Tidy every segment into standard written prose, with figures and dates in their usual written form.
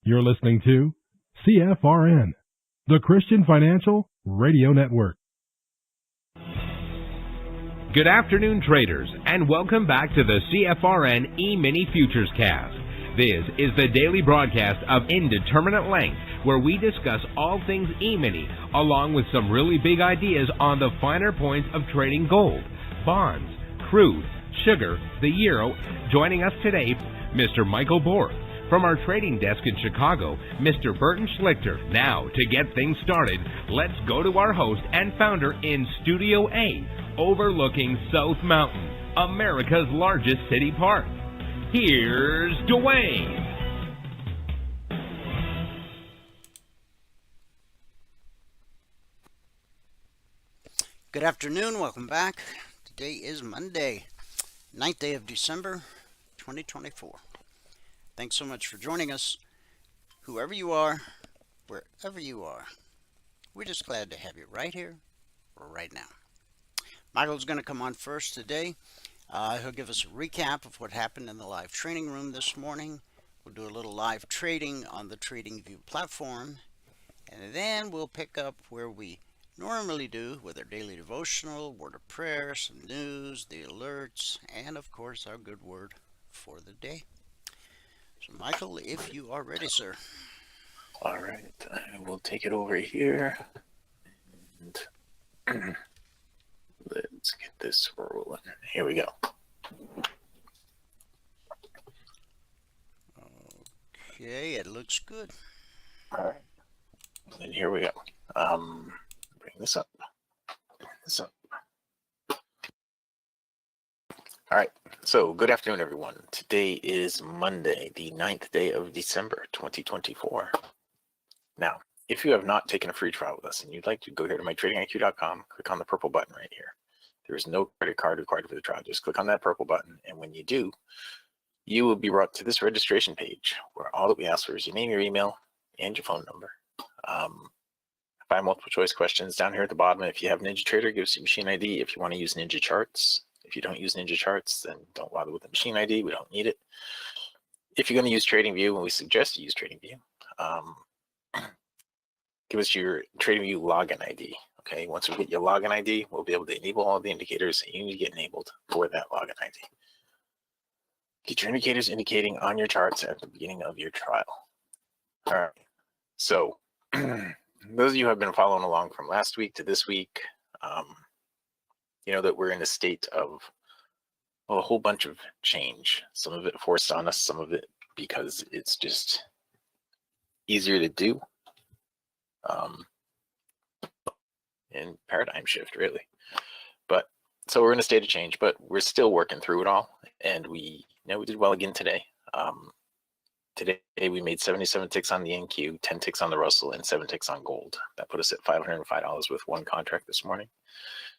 You're listening to CFRN, the Christian Financial Radio Network. Good afternoon, traders, and welcome back to the CFRN Emini Futures Cast. This is the daily broadcast of Indeterminate Length, where we discuss all things Emini, along with some really big ideas on the finer points of trading gold, bonds, crude, sugar, the euro. Joining us today, Mr. Michael Borth. From our trading desk in Chicago, Mr. Burton Schlichter. Now, to get things started, let's go to our host and founder in Studio A, overlooking South Mountain, America's largest city park. Here's Dwayne. Good afternoon. Welcome back. Today is Monday, 9th day of December, 2024. Thanks so much for joining us. Whoever you are, wherever you are, we're just glad to have you right here, right now. Michael's going to come on first today. He'll give us a recap of what happened in the live training room this morning. We'll do a little live trading on the TradingView platform. And then we'll pick up where we normally do with our daily devotional, word of prayer, some news, the alerts, and of course our good word for the day. So Michael, if you are ready, sir. All right, I will take it over here. And let's get this rolling. Here we go. Okay, it looks good. All right, and here we go. Bring this up. All right, so good afternoon, everyone. Today is Monday, the 9th day of December, 2024. Now, if you have not taken a free trial with us and you'd like to, go here to mytradingiq.com, click on the purple button right here. There is no credit card required for the trial. Just click on that purple button, and when you do, you will be brought to this registration page where all that we ask for is your name, your email, and your phone number. 5 multiple choice questions down here at the bottom. If you have NinjaTrader, give us your machine ID. If you want to use Ninja Charts, if you don't use Ninja Charts, then don't bother with the machine ID. We don't need it. If you're going to use TradingView, and we suggest you use TradingView, give us your TradingView login ID. Okay, once we get your login ID, we'll be able to enable all the indicators that you need to get enabled for that login ID. Get your indicators indicating on your charts at the beginning of your trial. All right, so those of you who have been following along from last week to this week, you know that we're in a state of a whole bunch of change. Some of it forced on us, some of it because it's just easier to do. And paradigm shift, really. But so we're in a state of change, but we're still working through it all. And we did well again today. Today we made 77 ticks on the NQ, 10 ticks on the Russell, and 7 ticks on gold. That put us at $505 with one contract this morning.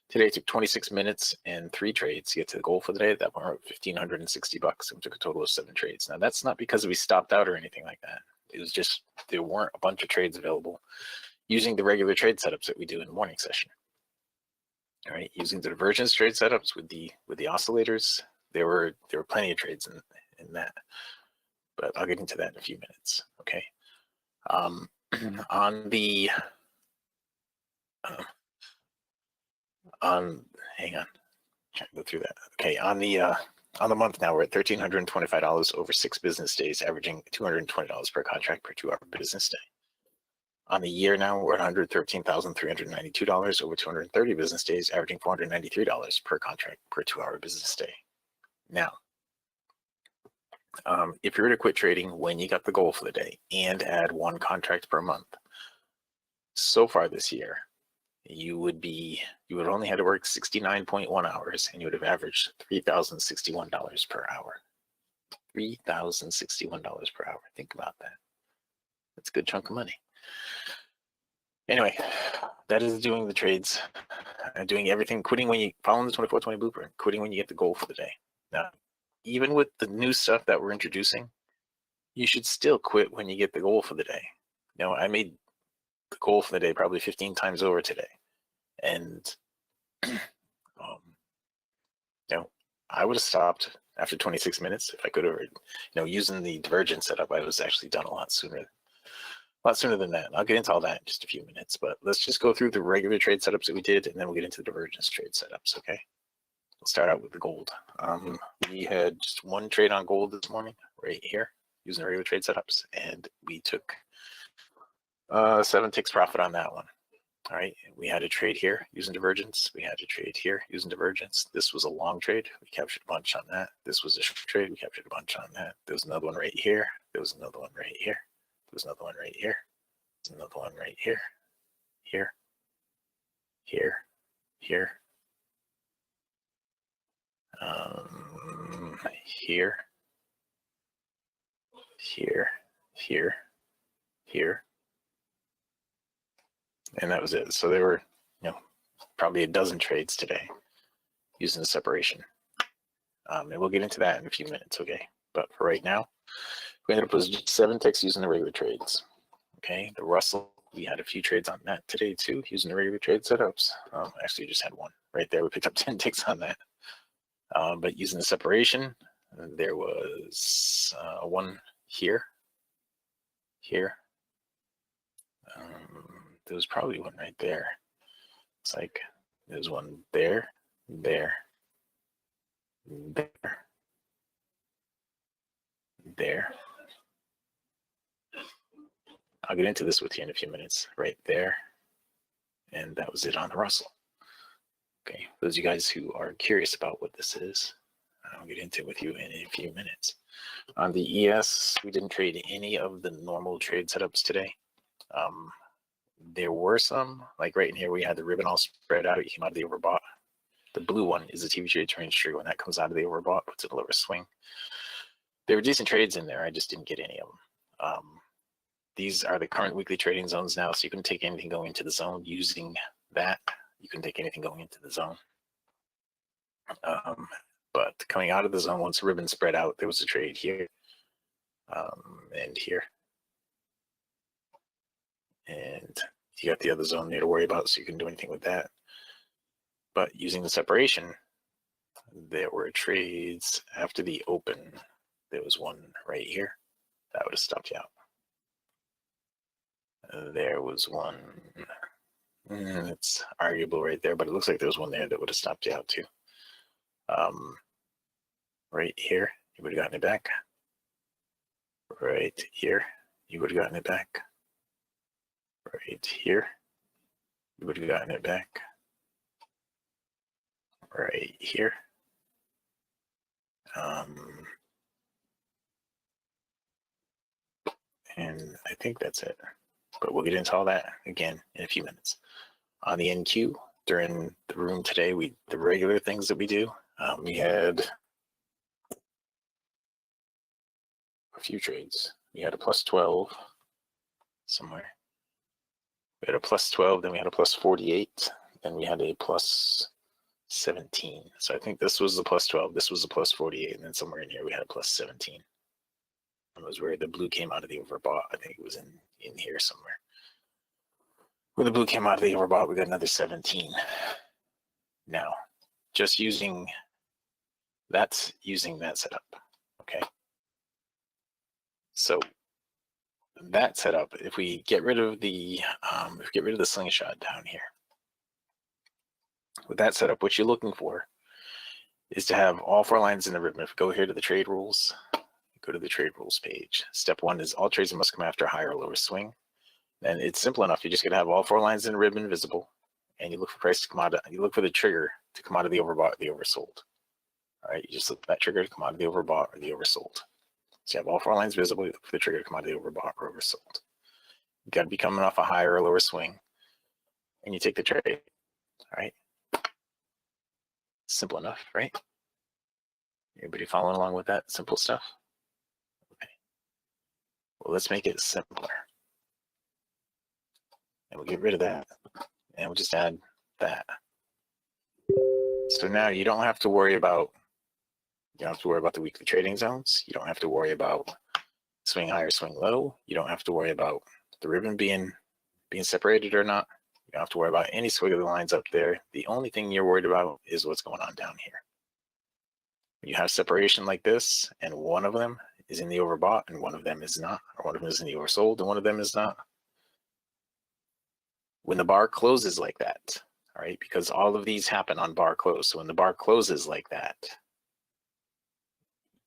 Today it took 26 minutes and 3 trades to get to the goal for the day. That went $1,560, and we took a total of 7 trades. Now that's not because we stopped out or anything like that. It was just there weren't a bunch of trades available using the regular trade setups that we do in the morning session. All right, using the divergence trade setups with the oscillators, there were plenty of trades in that. But I'll get into that in a few minutes. Okay. Hang on, trying to go through that. Okay, on the month now, we're at $1,325 over 6 business days, averaging $220 per contract per 2-hour business day. On the year now, we're at $113,392 over 230 business days, averaging $493 per contract per 2-hour business day. Now, if you were to quit trading when you got the goal for the day and add 1 contract per month, so far this year, you would only had to work 69.1 hours, and you would have averaged $3,061 per hour. $3,061 per hour. Think about that. That's a good chunk of money. Anyway, that is doing the trades, doing everything, quitting when you, following the 24/20 blueprint, quitting when you get the goal for the day. Now, even with the new stuff that we're introducing, you should still quit when you get the goal for the day. I made the goal for the day probably 15 times over today. And, I would have stopped after 26 minutes if I could have, using the divergence setup, I was actually done a lot sooner than that. I'll get into all that in just a few minutes, but let's just go through the regular trade setups that we did, and then we'll get into the divergence trade setups, okay? We'll start out with the gold. We had just one trade on gold this morning, right here, using the regular trade setups, and we took 7 ticks profit on that one. All right, we had a trade here using divergence. We had a trade here using divergence. This was a long trade. We captured a bunch on that. This was a short trade. We captured a bunch on that. There was another one right here. There was another one right here. There was another one right here. There's another one right here. Here. Here. Here. Here. Here. Here. Here. And that was it. So there were, probably a dozen trades today using the separation. And we'll get into that in a few minutes, okay? But for right now, we ended up with just 7 ticks using the regular trades. Okay, the Russell, we had a few trades on that today too, using the regular trade setups. Actually, just had one right there. We picked up 10 ticks on that. But using the separation, there was one here. Here. There was probably one right there. It's like there's one there, there, there. I'll get into this with you in a few minutes. Right there. And that was it on the Russell. Okay, those of you guys who are curious about what this is, I'll get into it with you in a few minutes. On the ES, we didn't trade any of the normal trade setups today. There were some, like right in here, we had the ribbon all spread out. It came out of the overbought. The blue one is a TV trade range true. When that comes out of the overbought, puts it a lower swing. There were decent trades in there. I just didn't get any of them. These are the current weekly trading zones now, so you can take anything going into the zone using that. You can take anything going into the zone. But coming out of the zone, once the ribbon spread out, there was a trade here and here. And you got the other zone there to worry about, so you can do anything with that. But using the separation, there were trades after the open. There was one right here that would have stopped you out. There was one, it's arguable right there, but it looks like there was one there that would have stopped you out too. Right here, you would have gotten it back. Right here, you would have gotten it back. Right here, you would have gotten it back. Right here. And I think that's it. But we'll get into all that again in a few minutes. On the NQ, during the room today, the regular things that we do, we had a few trades. We had a plus 12 somewhere. We had a plus 12, then we had a plus 48, then we had a plus 17. So I think this was the plus 12, this was the plus 48, and then somewhere in here we had a plus 17. It was where the blue came out of the overbought. I think it was in here somewhere. When the blue came out of the overbought, we got another 17. Now, just using that setup, okay? So that setup, if we get rid of the slingshot down here, with that setup, what you're looking for is to have all 4 lines in the ribbon. If we go here to the trade rules, go to the trade rules page. Step 1 is all trades must come after a higher or lower swing. And it's simple enough. You're just gonna have all 4 lines in the ribbon visible, and you look for price to come out. You look for the trigger to come out of the overbought or the oversold. All right, you just look for that trigger to come out of the overbought or the oversold. So you have all 4 lines visible. You look for the trigger to come out of the overbought or oversold. You got to be coming off a higher or lower swing, and you take the trade. All right, simple enough, right? Everybody following along with that simple stuff? Okay. Well, let's make it simpler. And we'll get rid of that. And we'll just add that. So now you don't have to worry about the weekly trading zones. You don't have to worry about swing high or swing low. You don't have to worry about the ribbon being separated or not. You don't have to worry about any squiggly lines up there. The only thing you're worried about is what's going on down here. You have separation like this, and one of them is in the overbought and one of them is not, or one of them is in the oversold and one of them is not. When the bar closes like that, all right, because all of these happen on bar close. So when the bar closes like that,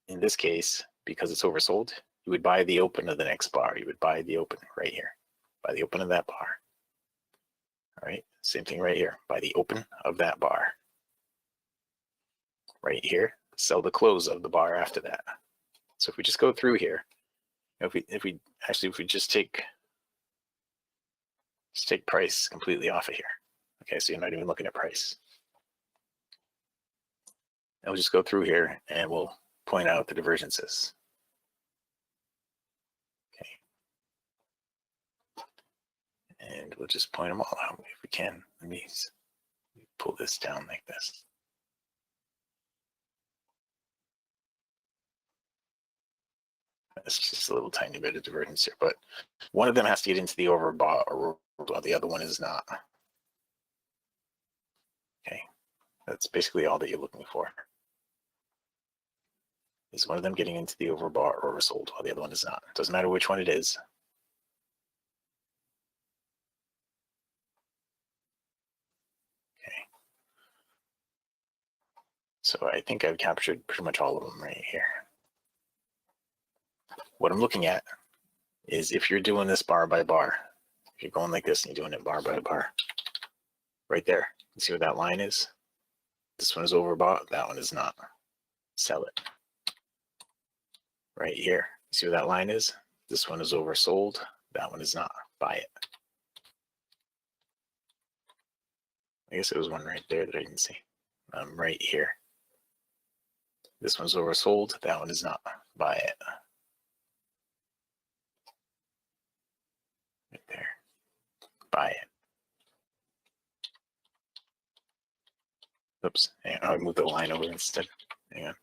in this case, because it's oversold, you would buy the open of the next bar. You would buy the open right here, buy the open of that bar. All right, same thing right here, buy the open of that bar. Right here, sell the close of the bar after that. So if we just go through here, if we just take price completely off of here. Okay, so you're not even looking at price. And we'll just go through here and we'll point out the divergences. Okay. And we'll just point them all out if we can. Let me pull this down like this. It's just a little tiny bit of divergence here, but one of them has to get into the overbought or while the other one is not. Okay, that's basically all that you're looking for. Is one of them getting into the overbought or oversold while the other one is not. It doesn't matter which one it is. Okay. So I think I've captured pretty much all of them right here. What I'm looking at is if you're doing this bar by bar, if you're going like this and you're doing it bar by bar, right there, you see what that line is? This one is overbought, that one is not. Sell it. Right here, you see what that line is? This one is oversold, that one is not. Buy it. I guess there was one right there that I didn't see. Right here. This one's oversold, that one is not. Buy it. Right there. Buy it. Oops, hang on, I'll move the line over instead. Hang on.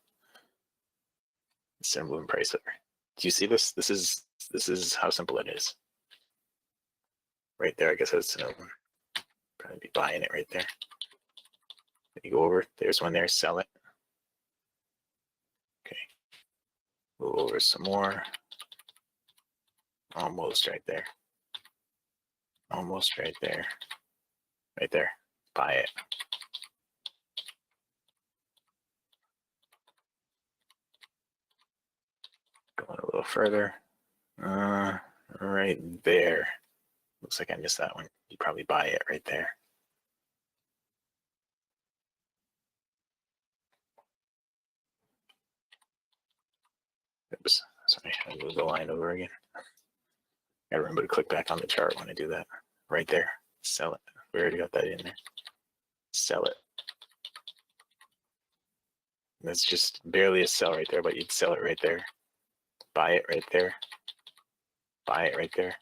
Instead of moving price over. Do you see this? This is how simple it is. Right there, I guess that's another one. Probably be buying it right there. You go over, there's one there, sell it. Okay. Move over some more. Almost right there. Almost right there. Right there. Buy it. Going a little further. Right there. Looks like I missed that one. You'd probably buy it right there. Oops, sorry, I moved the line over again. Gotta remember to click back on the chart when I do that. Right there, sell it. We already got that in there. Sell it. That's just barely a sell right there, but you'd sell it right there. Buy it right there. Buy it right there.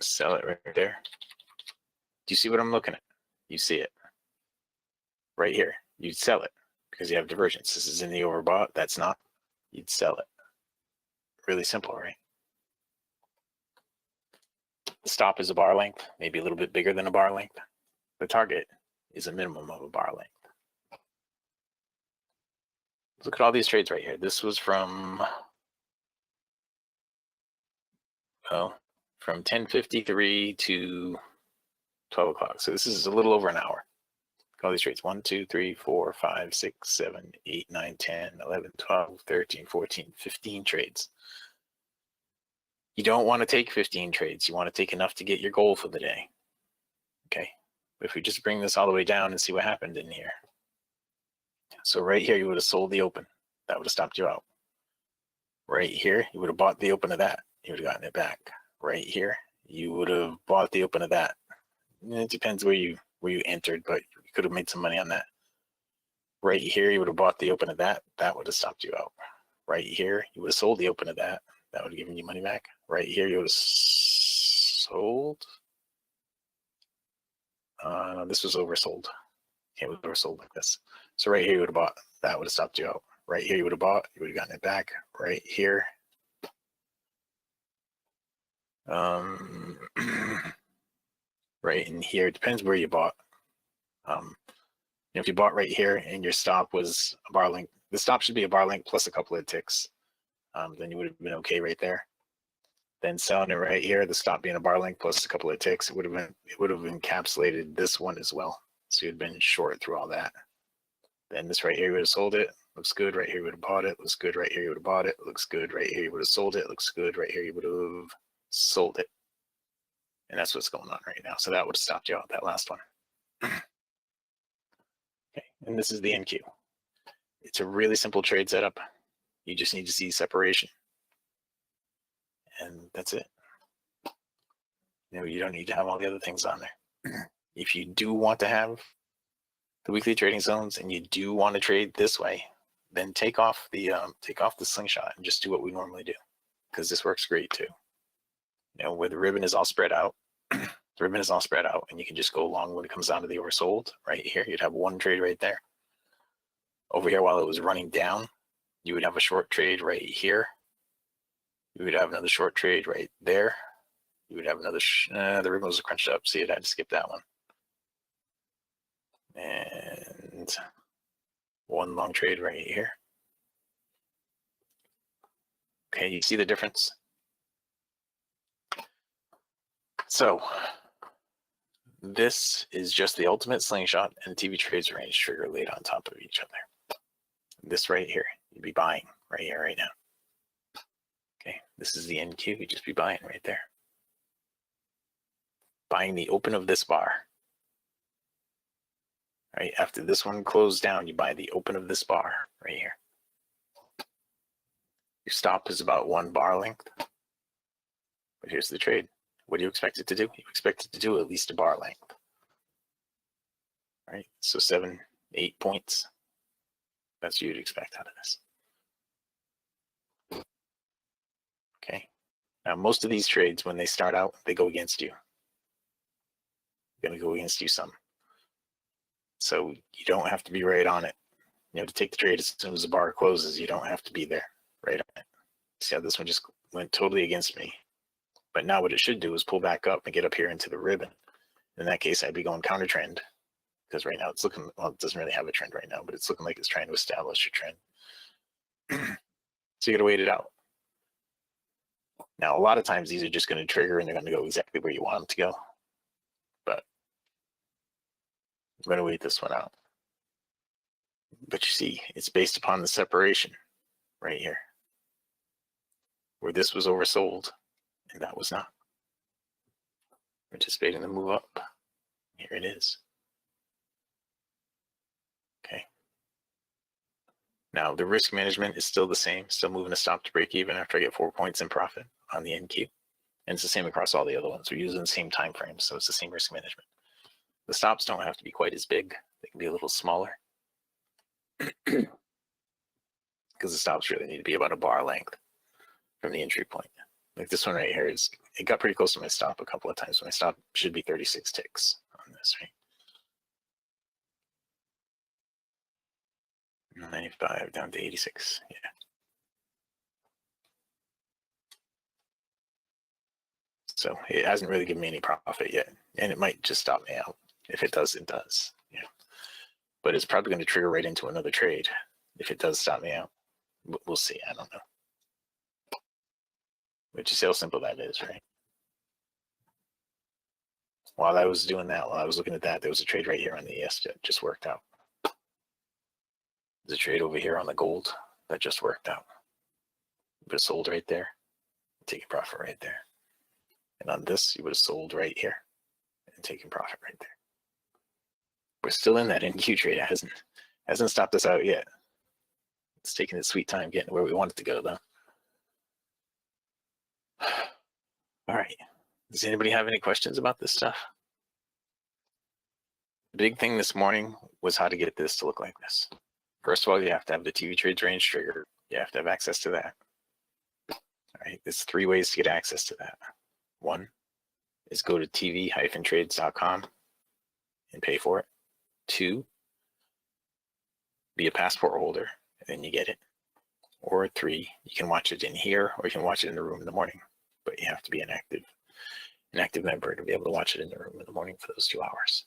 Sell it right there. Do you see what I'm looking at? You see it. Right here. You'd sell it because you have divergence. This is in the overbought. That's not. You'd sell it. Really simple, right? The stop is a bar length, maybe a little bit bigger than a bar length. The target is a minimum of a bar length. Look at all these trades right here. This was from 10:53 to 12 o'clock. So this is a little over an hour. Look at all these trades. 1, 2, 3, 4, 5, 6, 7, 8, 9, 10, 11, 12, 13, 14, 15 trades. You don't want to take 15 trades. You want to take enough to get your goal for the day. Okay. But if we just bring this all the way down and see what happened in here. So right here, you would have sold the open. That would have stopped you out. Right here, you would have bought the open of that. You would have gotten it back. Right here, you would have bought the open of that. It depends where you entered, but you could have made some money on that. Right here, you would have bought the open of that. That would have stopped you out. Right here, you would have sold the open of that. that would have given you money back. Right here, you would have sold. This was oversold. Okay, it was oversold like this. So right here, you would have bought. That would have stopped you out. Right here, you would have bought. You would have gotten it back. Right here. Right in here, it depends where you bought. If you bought right here and your stop was a bar length, the stop should be a bar length plus a couple of ticks. Then you would have been okay right there. Then selling it right here, the stop being a bar length plus a couple of ticks, it would have encapsulated this one as well. So you'd been short through all that. Then this right here, you would have sold it. Looks good. Right here, you would have bought it. Looks good. Right here, you would have bought it. Looks good. Right here, you would have sold it. Looks good. Right here, you would have sold it. And that's what's going on right now. So that would have stopped you out, that last one. Okay, and this is the NQ. It's a really simple trade setup. You just need to see separation. And that's it. You don't need to have all the other things on there. If you do want to have the weekly trading zones and you do want to trade this way, then take off the slingshot and just do what we normally do, because this works great too. Where the ribbon is all spread out, the ribbon is all spread out, and you can just go long when it comes down to the oversold. Right here, you'd have one trade right there. Over here, while it was running down, you would have a short trade right here. You would have another short trade right there. You would have another, the ribbon was crunched up, so you'd have to skip that one. And one long trade right here. Okay, you see the difference? So this is just the ultimate slingshot and TV trades range trigger laid on top of each other. This right here, you'd be buying right here, right now. Okay, this is the NQ, you'd just be buying right there. Buying the open of this bar. Right, after this one closed down, you buy the open of this bar right here. Your stop is about 1 bar length. But here's the trade. What do you expect it to do? You expect it to do at least a bar length. Right, so 7, 8 points. That's what you'd expect out of this. Okay, now most of these trades, when they start out, they go against you. They're going to go against you some. So you don't have to be right on it. To take the trade as soon as the bar closes, you don't have to be there right on it. See how this one just went totally against me. But now what it should do is pull back up and get up here into the ribbon. In that case, I'd be going counter trend, because right now it's looking, well, it doesn't really have a trend right now, but it's looking like it's trying to establish a trend. So you got to wait it out. Now, a lot of times these are just going to trigger and they're going to go exactly where you want them to go. But I'm going to wait this one out. But you see, it's based upon the separation right here, where this was oversold and that was not. Anticipating the move up. Here it is. Okay. Now the risk management is still the same, still moving to stop to break even after I get 4 points in profit on the NQ. And it's the same across all the other ones. We're using the same time frames, so it's the same risk management. The stops don't have to be quite as big. They can be a little smaller. Because the stops really need to be about a bar length from the entry point. Like this one right here, it got pretty close to my stop a couple of times. My stop should be 36 ticks on this, right? 95 down to 86, yeah. So it hasn't really given me any profit yet, and it might just stop me out. If it does, it does. Yeah. But it's probably going to trigger right into another trade if it does stop me out. We'll see. I don't know. But you see how simple that is, right? While I was doing that, while I was looking at that, there was a trade right here on the ES that just worked out. There's a trade over here on the gold that just worked out. You would have sold right there, taking profit right there. And on this, you would have sold right here and taken profit right there. We're still in that NQ trade. It hasn't stopped us out yet. It's taking its sweet time getting where we want it to go, though. All right. Does anybody have any questions about this stuff? The big thing this morning was how to get this to look like this. First of all, you have to have the TV trades range trigger. You have to have access to that. All right, there's 3 ways to get access to that. One is go to tv-trades.com and pay for it. 2, be a passport holder, and then you get it. Or 3, you can watch it in here, or you can watch it in the room in the morning. But you have to be an active member to be able to watch it in the room in the morning for those 2 hours.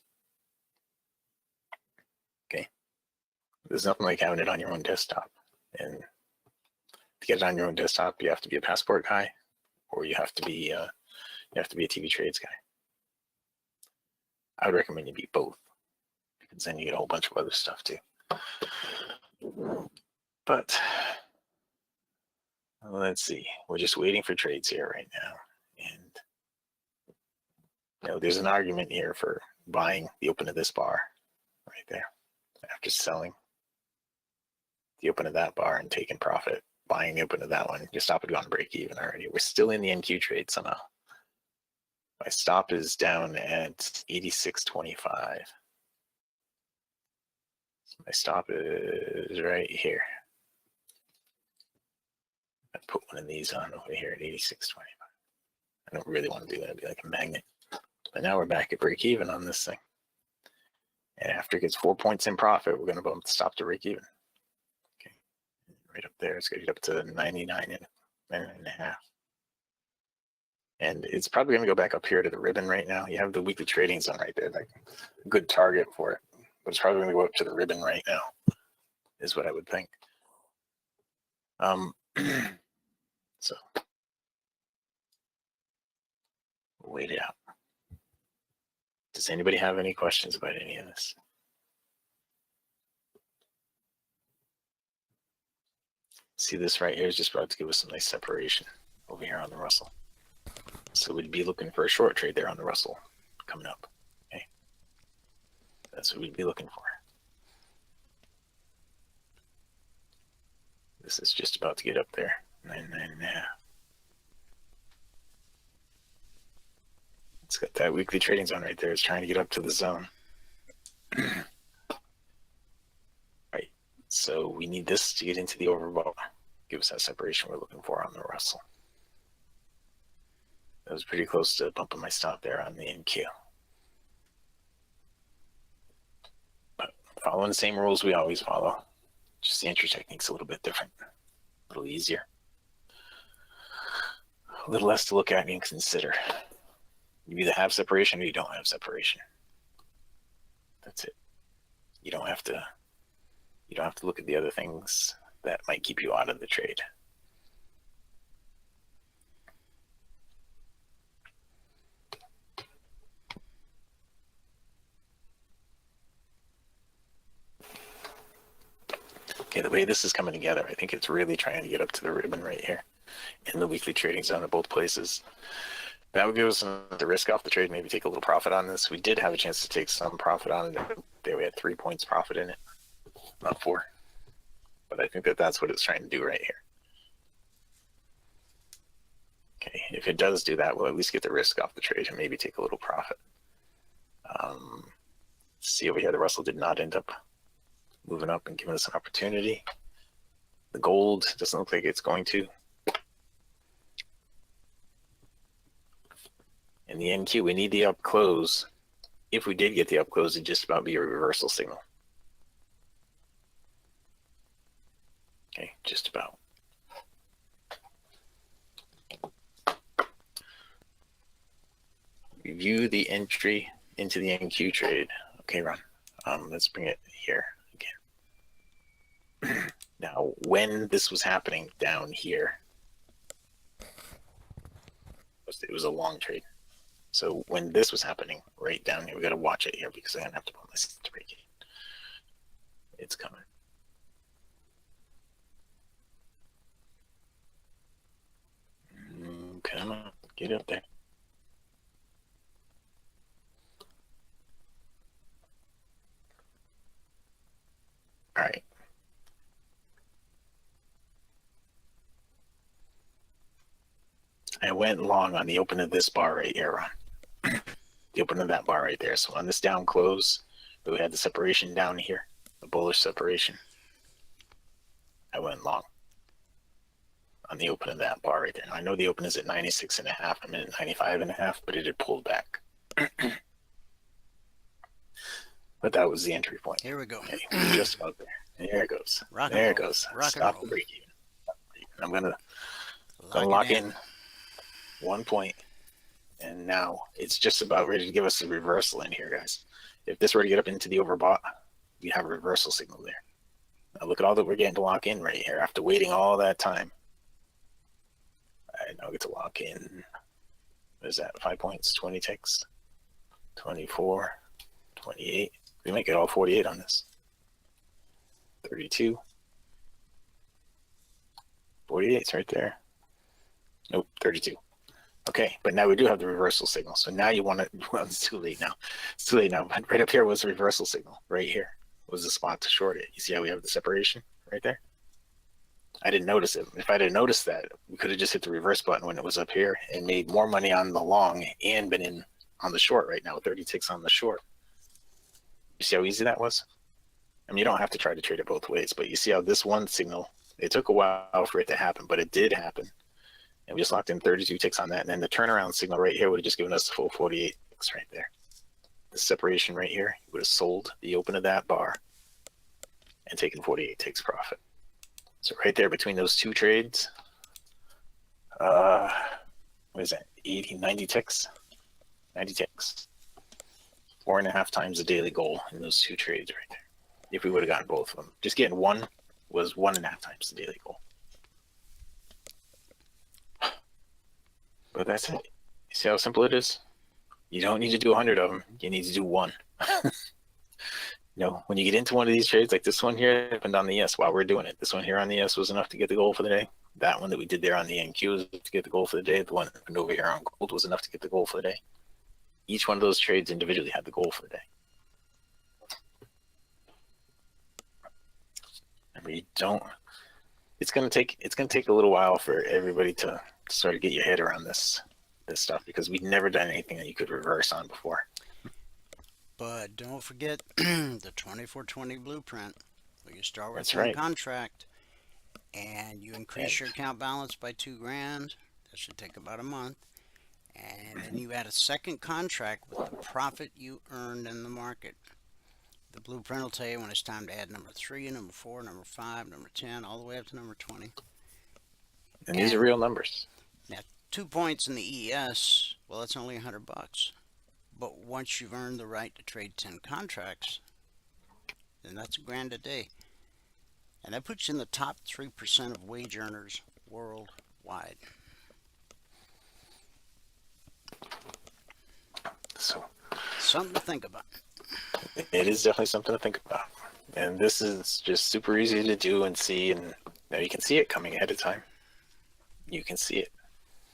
Okay. There's nothing like having it on your own desktop. And to get it on your own desktop, you have to be a passport guy, or you have to be a TV trades guy. I would recommend you be both, because then you get a whole bunch of other stuff too. But let's see. We're just waiting for trades here right now, and there's an argument here for buying the open of this bar right there after selling the open of that bar and taking profit, buying the open of that one. Your stop had gone break even already. We're still in the NQ trade somehow. My stop is down at 86.25. So my stop is right here. I put one of these on over here at 86.25. I don't really want to do that. It'd be like a magnet. But now we're back at break even on this thing. And after it gets 4 points in profit, we're going to bump the stop to break even. Okay, right up there. It's going to get up to 99 and a half. And it's probably going to go back up here to the ribbon right now. You have the weekly trading zone right there, like a good target for it. But it's probably going to go up to the ribbon right now, is what I would think. So we'll wait it out. Does anybody have any questions about any of this? See, this right here is just about to give us some nice separation over here on the Russell. So we'd be looking for a short trade there on the Russell coming up. Okay, that's what we'd be looking for. This is just about to get up there. 99.5. It's got that weekly trading zone right there. It's trying to get up to the zone. Right. So we need this to get into the overbought. Give us that separation we're looking for on the Russell. That was pretty close to bumping my stop there on the NQ. But following the same rules we always follow. Just the entry technique's a little bit different. A little easier. A little less to look at and consider. You either have separation or you don't have separation. That's it. You don't have to look at the other things that might keep you out of the trade. Okay, the way this is coming together, I think it's really trying to get up to the ribbon right here in the weekly trading zone at both places. That would give us the risk off the trade, maybe take a little profit on this. We did have a chance to take some profit on it. There we had 3 points profit in it, not 4. But I think that's what it's trying to do right here. Okay, if it does do that, we'll at least get the risk off the trade and maybe take a little profit. See over here, the Russell did not end up moving up and giving us an opportunity. The gold doesn't look like it's going to. In the NQ, we need the up close. If we did get the up close, it'd just about be a reversal signal. Okay, just about. Review the entry into the NQ trade. Okay, Ron. Let's bring it here again. Now, when this was happening down here, it was a long trade. So when this was happening right down here, we got to watch it here because I'm going to have to put my to break it. It's coming. Come on, get up there. All right. I went long on the open of this bar right here, Ron. The open of that bar right there. So on this down close, we had the separation down here, the bullish separation. I went long. on the open of that bar right there. Now, I know the open is at 96.5. I'm at 95.5, but it had pulled back. But that was the entry point. Here we go. Okay, just about there. There it goes. There it goes. Stop the break even. I'm gonna lock in 1 point, and now it's just about ready to give us a reversal in here, guys. If this were to get up into the overbought, we have a reversal signal there. Now look at all that we're getting to lock in right here after waiting all that time. All right, now we get to lock in. What is that? 5 points, 20 ticks, 24, 28. We might get all 48 on this. 32. 48's right there. Nope, 32. Okay, but now we do have the reversal signal. So now you want to, well, it's too late now. It's too late now. But right up here was the reversal signal. Right here was the spot to short it. You see how we have the separation right there? I didn't notice it. If I didn't notice that, we could have just hit the reverse button when it was up here and made more money on the long and been in on the short right now with 30 ticks on the short. You see how easy that was? I mean, you don't have to try to trade it both ways, but you see how this one signal, it took a while for it to happen, but it did happen. And we just locked in 32 ticks on that. And then the turnaround signal right here would have just given us the full 48 ticks right there. The separation right here would have sold the open of that bar and taken 48 ticks profit. So right there between those two trades, what is that, 80, 90 ticks? 90 ticks. 4.5 times the daily goal in those two trades right there. If we would have gotten both of them. Just getting one was 1.5 times the daily goal. But that's it. You see how simple it is? You don't need to do 100 of them. You need to do one. You know, when you get into one of these trades, like this one here, happened on the ES while we're doing it. This one here on the ES was enough to get the goal for the day. That one that we did there on the NQ was to get the goal for the day. The one that happened over here on gold was enough to get the goal for the day. Each one of those trades individually had the goal for the day. And we don't. It's gonna take a little while for everybody to sort of get your head around this stuff, because we've never done anything that you could reverse on before. But don't forget the 2420 blueprint, where you start with one contract and you increase your account balance by $2,000. That should take about a month. And then you add a second contract with the profit you earned in the market. The blueprint will tell you when it's time to add number 3, number 4, number 5, number 10, all the way up to number 20. And these are real numbers. Now, 2 points in the ES, well, that's only $100. But once you've earned the right to trade 10 contracts, then that's $1,000 a day. And that puts you in the top 3% of wage earners worldwide. So, something to think about. It is definitely something to think about. And this is just super easy to do and see. And now you can see it coming ahead of time. You can see it.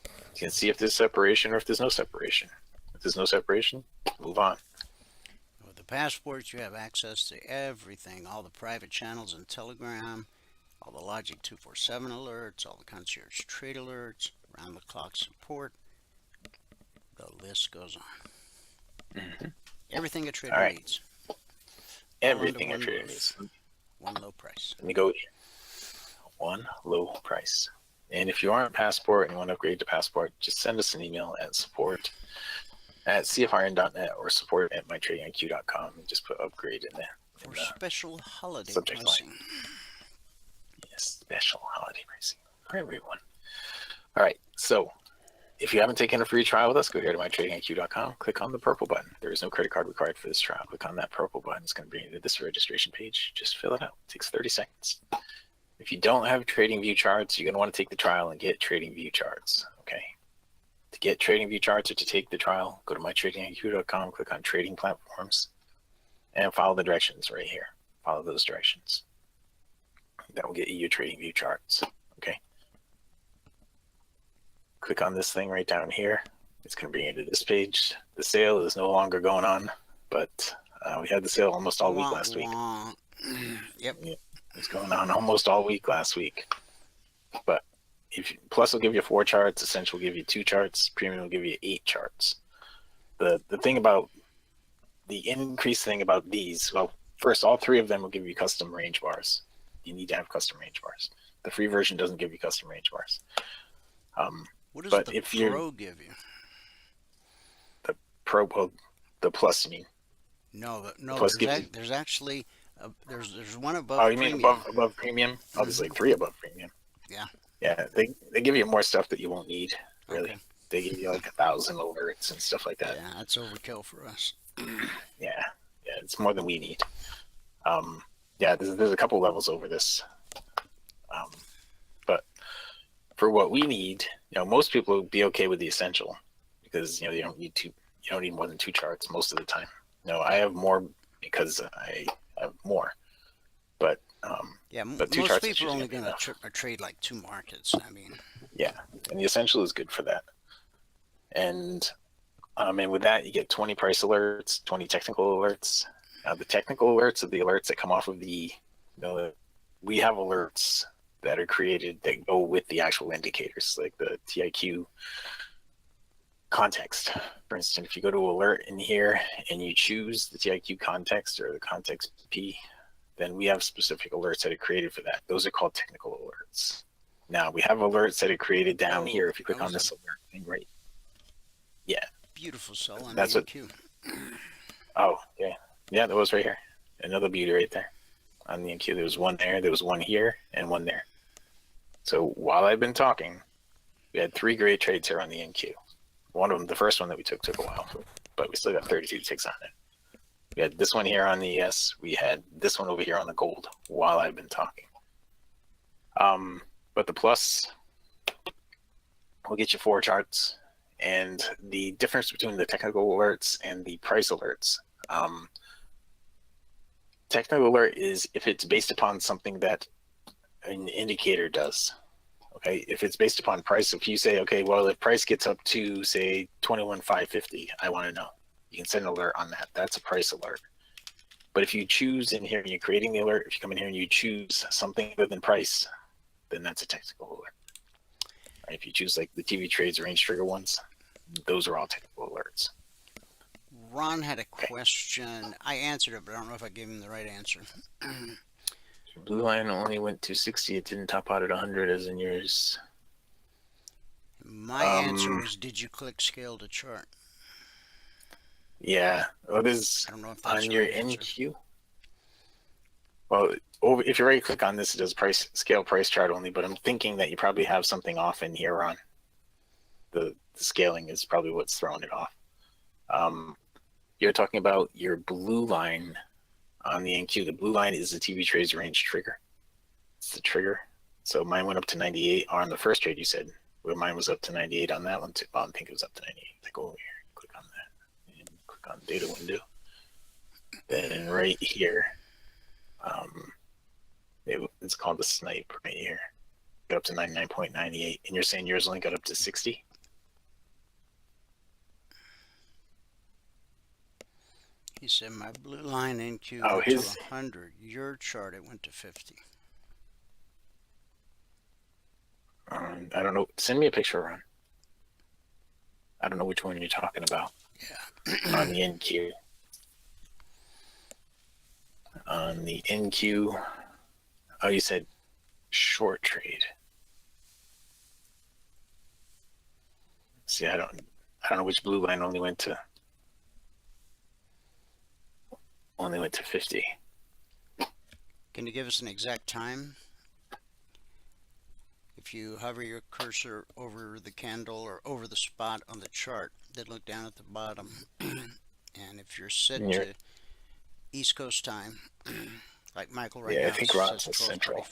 You can see if there's separation or if there's no separation. If there's no separation, move on. With the passports, you have access to everything, all the private channels in Telegram, all the Logic 247 alerts, all the concierge trade alerts, round-the-clock support. The list goes on. Mm-hmm. Everything a trader needs. Everything a trader needs. One low price. Let me go here. One low price. And if you aren't Passport and you want to upgrade to Passport, just send us an email at support@cfrn.net or support@mytradingiq.com and just put upgrade in there. For special holiday subject pricing. Line. Yes, special holiday pricing for everyone. All right, so if you haven't taken a free trial with us, go here to mytradingiq.com, click on the purple button. There is no credit card required for this trial. Click on that purple button. It's going to bring you to this registration page. Just fill it out. It takes 30 seconds. If you don't have TradingView charts, you're going to want to take the trial and get TradingView charts, okay? To get TradingView charts or to take the trial, go to mytradingiq.com, click on Trading Platforms, and follow the directions right here. Follow those directions. That will get you your TradingView charts, okay? Click on this thing right down here. It's going to bring you to this page. The sale is no longer going on, but we had the sale almost all week last week. Yep. It's going on almost all week last week. But Plus will give you 4 charts, Essential will give you 2 charts, Premium will give you 8 charts. The thing about the increased thing about these, well, first, all 3 of them will give you custom range bars. You need to have custom range bars. The free version doesn't give you custom range bars. What does But the if you're Pro give you? the Pro, well, the Plus, you mean? No, The Plus gives you. there's actually there's one above Oh, you mean premium. above premium? Oh, there's like 3 above premium. Yeah. Yeah, they give you more stuff that you won't need, really. Okay. They give you like 1,000 alerts and stuff like that. Yeah, that's overkill for us. Yeah, it's more than we need. Yeah, there's a couple levels over this. But for what we need, most people would be okay with the essential because you don't need more than 2 charts most of the time. I have more because I have more, but yeah, but 2 most charts people are only going enough. to trade like 2 markets. I mean, yeah, and the essential is good for that. And with that, you get 20 price alerts, 20 technical alerts. The technical alerts are the alerts that come off of we have alerts that are created that go with the actual indicators, like the TIQ context. For instance, if you go to alert in here and you choose the TIQ context or the context P, then we have specific alerts that are created for that. Those are called technical alerts. Now, we have alerts that are created down here. If you click on this alert thing, right? Yeah. Beautiful cell on That's the NQ. Oh, yeah. Yeah, that was right here. Another beauty right there. On the NQ, there was one there was one here, and one there. So while I've been talking, we had 3 great trades here on the NQ. One of them, the first one that we took a while, but we still got 32 ticks on it. We had this one here on the ES. We had this one over here on the gold while I've been talking. But the plus will get you 4 charts. And the difference between the technical alerts and the price alerts. Technical alert is if it's based upon something that an indicator does. Okay, if it's based upon price, if you say, okay, well, if price gets up to say 21,550, I want to know. You can send an alert on that. That's a price alert. But if you choose in here and you're creating the alert, if you come in here and you choose something other than price, then that's a technical alert. Right, if you choose like the TV trades range trigger ones, those are all technical alerts. Ron had a question. I answered it, but I don't know if I gave him the right answer. Blue line only went to 60. It didn't top out at 100 as in yours. My answer was, did you click scale to chart? Yeah. Well, this I don't know if that's on your NQ. Well, if you already click on this, it does scale price chart only, but I'm thinking that you probably have something off in here on the scaling is probably what's throwing it off. You're talking about your blue line on the NQ. The blue line is the TV trades range trigger. It's the trigger. So mine went up to 98 on the first trade you said. Well, mine was up to 98 on that one too. I think it was up to 98. I go over here, click on that, and click on data window. Then right here, it's called the snipe right here. Got up to 99.98, and you're saying yours only got up to 60? He said my blue line NQ Oh, went to 100. Your chart, it went to 50. I don't know. Send me a picture, Ron. I don't know which one you're talking about. Yeah. On the NQ. On the NQ. Oh, you said short trade. See, I don't know which blue line only went to 50. Can you give us an exact time? If you hover your cursor over the candle or over the spot on the chart, then look down at the bottom. And if you're set to East Coast time, like Michael right now, I think Ron says Central.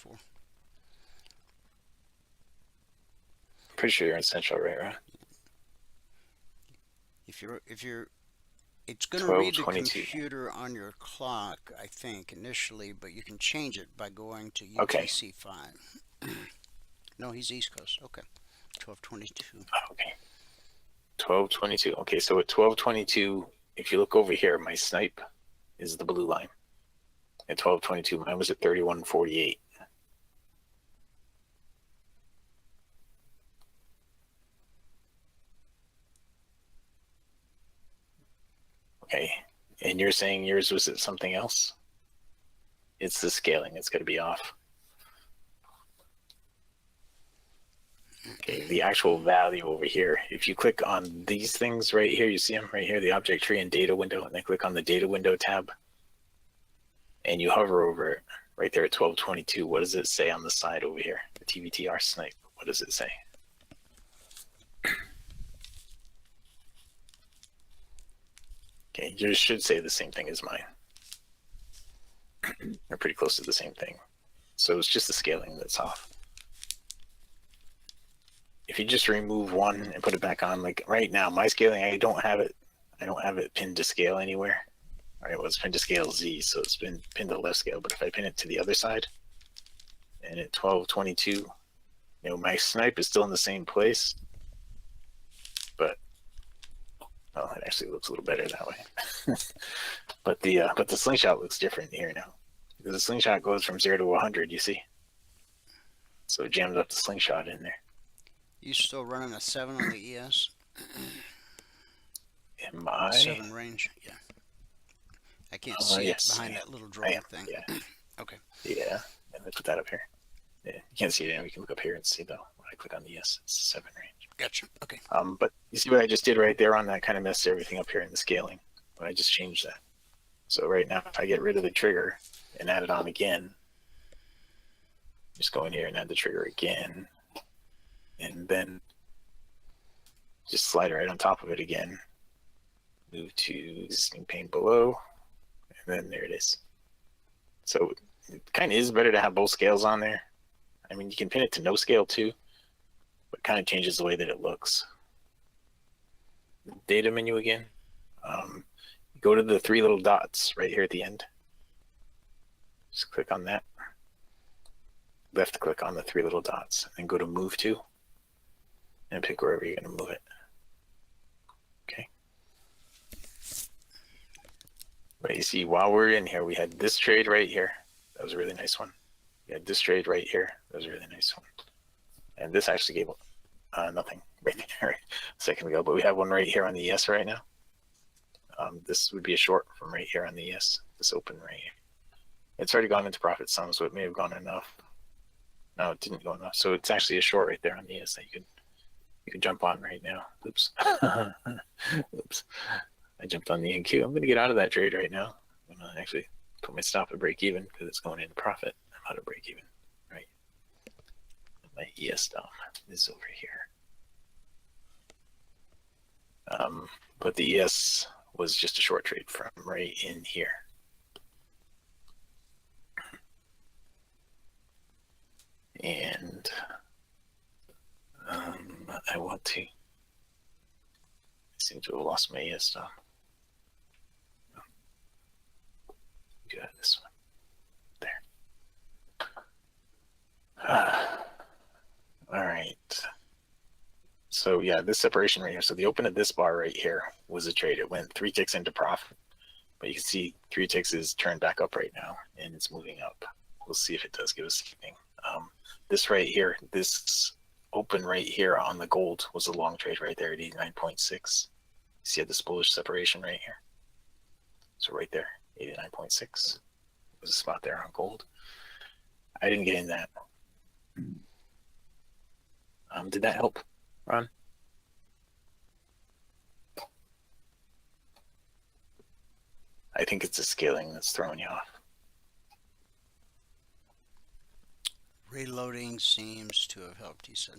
Pretty sure you're in Central, right, Ron? If you're it's going to read the computer on your clock, I think, initially, but you can change it by going to UTC 5. No, he's East Coast. Okay. 12:22. Okay. 12:22. Okay, so at 12:22, if you look over here, my snipe is the blue line. At 12:22, mine was at 31.48. Okay, and you're saying yours was at something else? It's the scaling. It's going to be off. Okay, the actual value over here, if you click on these things right here, you see them right here, the object tree and data window, and then click on the data window tab, and you hover over it right there at 1222. What does it say on the side over here? The TVTR snipe. What does it say? Okay, yours should say the same thing as mine. They're pretty close to the same thing. So it's just the scaling that's off. If you just remove one and put it back on, like right now, my scaling, I don't have it pinned to scale anywhere. All right, well, it's pinned to scale Z, so it's been pinned to the left scale. But if I pin it to the other side, and at 1222, my snipe is still in the same place, but well, it actually looks a little better that way. but the slingshot looks different here now, because the slingshot goes from 0 to 100. You see, so it jammed up the slingshot in there. You still running a 7 on the ES? Am I? 7 range, yeah. I can't see it behind that little drawing thing. Yeah. Okay. Yeah, and let's put that up here. Yeah, you can't see it, and we can look up here and see though. When I click on the ES, it's 7 range. Gotcha. Okay. But you see what I just did right there on that? Kind of messed everything up here in the scaling. But I just changed that. So right now, if I get rid of the trigger and add it on again, just go in here and add the trigger again, and then just slide right on top of it again. Move to existing pane below, and then there it is. So it kind of is better to have both scales on there. I mean, you can pin it to no scale too, but it kind of changes the way that it looks. Data menu again. Go to the 3 little dots right here at the end. Just click on that. Left click on the 3 little dots, and then go to move to, and pick wherever you're going to move it. Okay. But you see, while we're in here, we had this trade right here. That was a really nice one. We had this trade right here. That was a really nice one. And this actually gave nothing right there a second ago, but we have one right here on the ES right now. This would be a short from right here on the ES, this open right here. It's already gone into profit some, so it may have gone enough. No, it didn't go enough. So it's actually a short right there on the ES that you could jump on right now. Oops. Oops. I jumped on the NQ. I'm going to get out of that trade right now. I'm going to actually put my stop at break even because it's going into profit. I'm out of break even, right? My ES stop is over here. But the ES was just a short trade from right in here. And I want to. I seem to have lost my ES stop. Get out of this one. There. All right. So yeah, this separation right here. So the open of this bar right here was a trade. It went 3 ticks into profit, but you can see 3 ticks is turned back up right now, and it's moving up. We'll see if it does give us anything. This right here, this open right here on the gold was a long trade right there at 89.6. See this bullish separation right here. So right there, 89.6 was a spot there on gold. I didn't get in that. Did that help, Ron? I think it's the scaling that's throwing you off. Reloading seems to have helped, he said.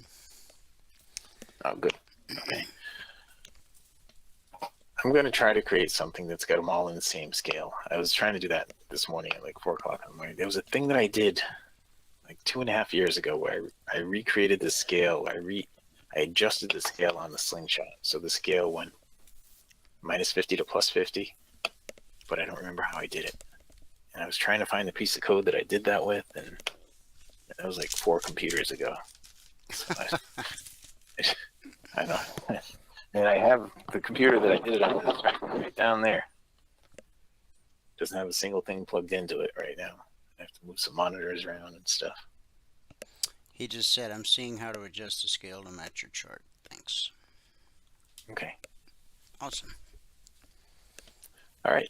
Oh, good. Okay. I'm going to try to create something that's got them all in the same scale. I was trying to do that this morning at like 4 o'clock in the morning. There was a thing that I did like 2.5 years ago where I recreated the scale. I adjusted the scale on the slingshot. So the scale went -50 to +50, but I don't remember how I did it. And I was trying to find the piece of code that I did that with, and that was like 4 computers ago. So I know. And I have the computer that I did it on right down there. Doesn't have a single thing plugged into it right now. I have to move some monitors around and stuff. He just said, I'm seeing how to adjust the scale to match your chart. Thanks. Okay. Awesome. All right.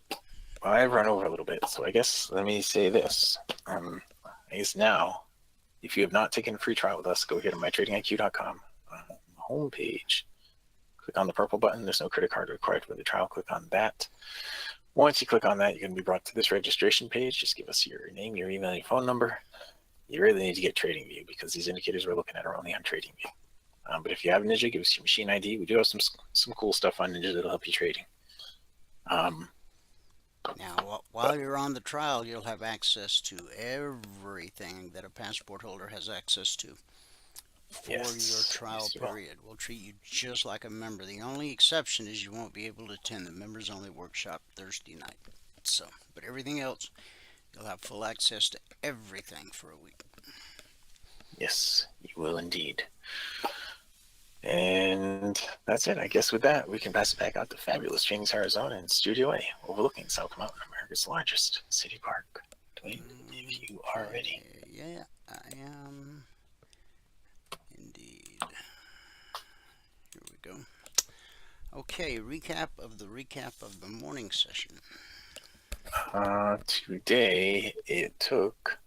Well, I've run over a little bit, so I guess let me say this. I guess now, if you have not taken a free trial with us, go here to mytradingiq.com, home page. Click on the purple button. There's no credit card required for the trial. Click on that. Once you click on that, you're going to be brought to this registration page. Just give us your name, your email, your phone number. You really need to get TradingView because these indicators we're looking at are only on TradingView. But if you have Ninja, give us your machine ID. We do have some cool stuff on Ninja that'll help you trading. Now, while you're on the trial, you'll have access to everything that a passport holder has access to for your trial period. We'll treat you just like a member. The only exception is you won't be able to attend the members only workshop Thursday night. But everything else, you'll have full access to everything for a week. Yes, you will indeed. And that's it. I guess with that, we can pass it back out to fabulous Phoenix, Arizona in Studio A, overlooking South Mountain, America's largest city park. Dwayne, if you are ready. Yeah, I am. Indeed. Here we go. Okay, recap of the morning session. Today, it took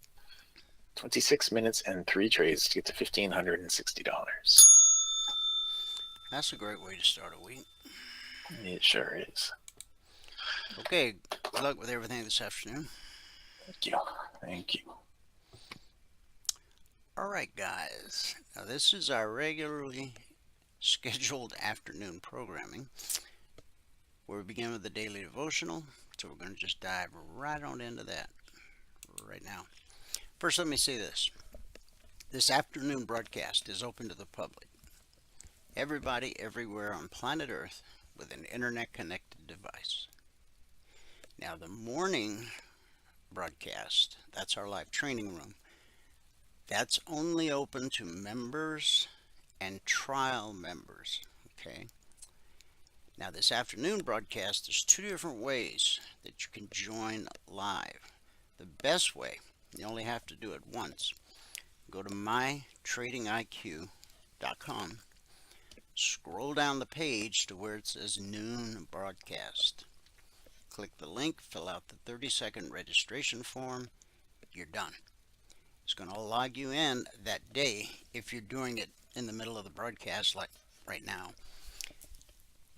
26 minutes and 3 trades to get to $1,560. That's a great way to start a week. It sure is. Okay, good luck with everything this afternoon. Thank you. Thank you. All right, guys. Now, this is our regularly scheduled afternoon programming, where we begin with the daily devotional. So we're going to just dive right on into that right now. First, let me say this. This afternoon broadcast is open to the public. Everybody, everywhere on planet Earth with an internet-connected device. Now, the morning broadcast, that's our live training room, that's only open to members and trial members, okay? Now, this afternoon broadcast, there's 2 different ways that you can join live. The best way, you only have to do it once. Go to mytradingiq.com. Scroll down the page to where it says noon broadcast. Click the link, fill out the 30-second registration form. You're done. It's going to log you in that day if you're doing it in the middle of the broadcast like right now.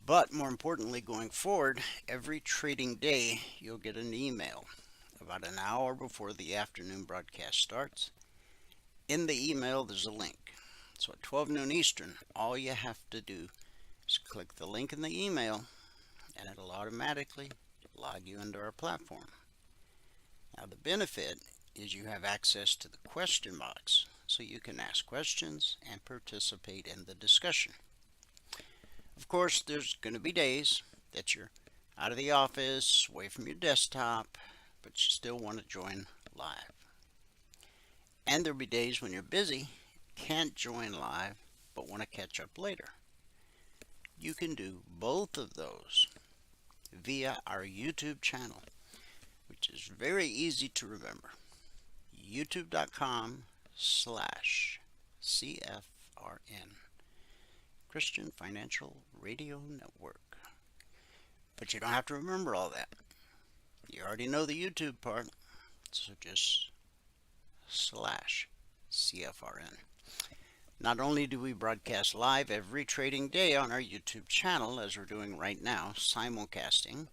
But more importantly, going forward, every trading day you'll get an email about an hour before the afternoon broadcast starts. In the email, there's a link. So at 12 noon Eastern, all you have to do is click the link in the email, and it'll automatically log you into our platform. Now, the benefit is you have access to the question box, so you can ask questions and participate in the discussion. Of course, there's going to be days that you're out of the office, away from your desktop, but you still want to join live. And there'll be days when you're busy, can't join live, but want to catch up later. You can do both of those via our YouTube channel, which is very easy to remember. youtube.com/CFRN, Christian Financial Radio Network. But you don't have to remember all that. You already know the YouTube part, so just /CFRN. Not only do we broadcast live every trading day on our YouTube channel, as we're doing right now, simulcasting,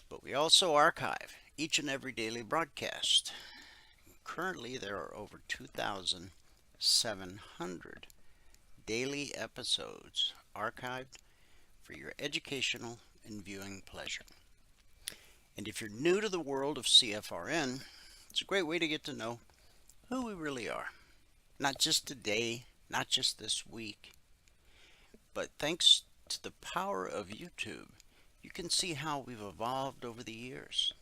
but we also archive each and every daily broadcast. Currently, there are over 2,700 daily episodes archived for your educational and viewing pleasure. And if you're new to the world of CFRN, it's a great way to get to know who we really are. Not just today, not just this week, but thanks to the power of YouTube, you can see how we've evolved over the years.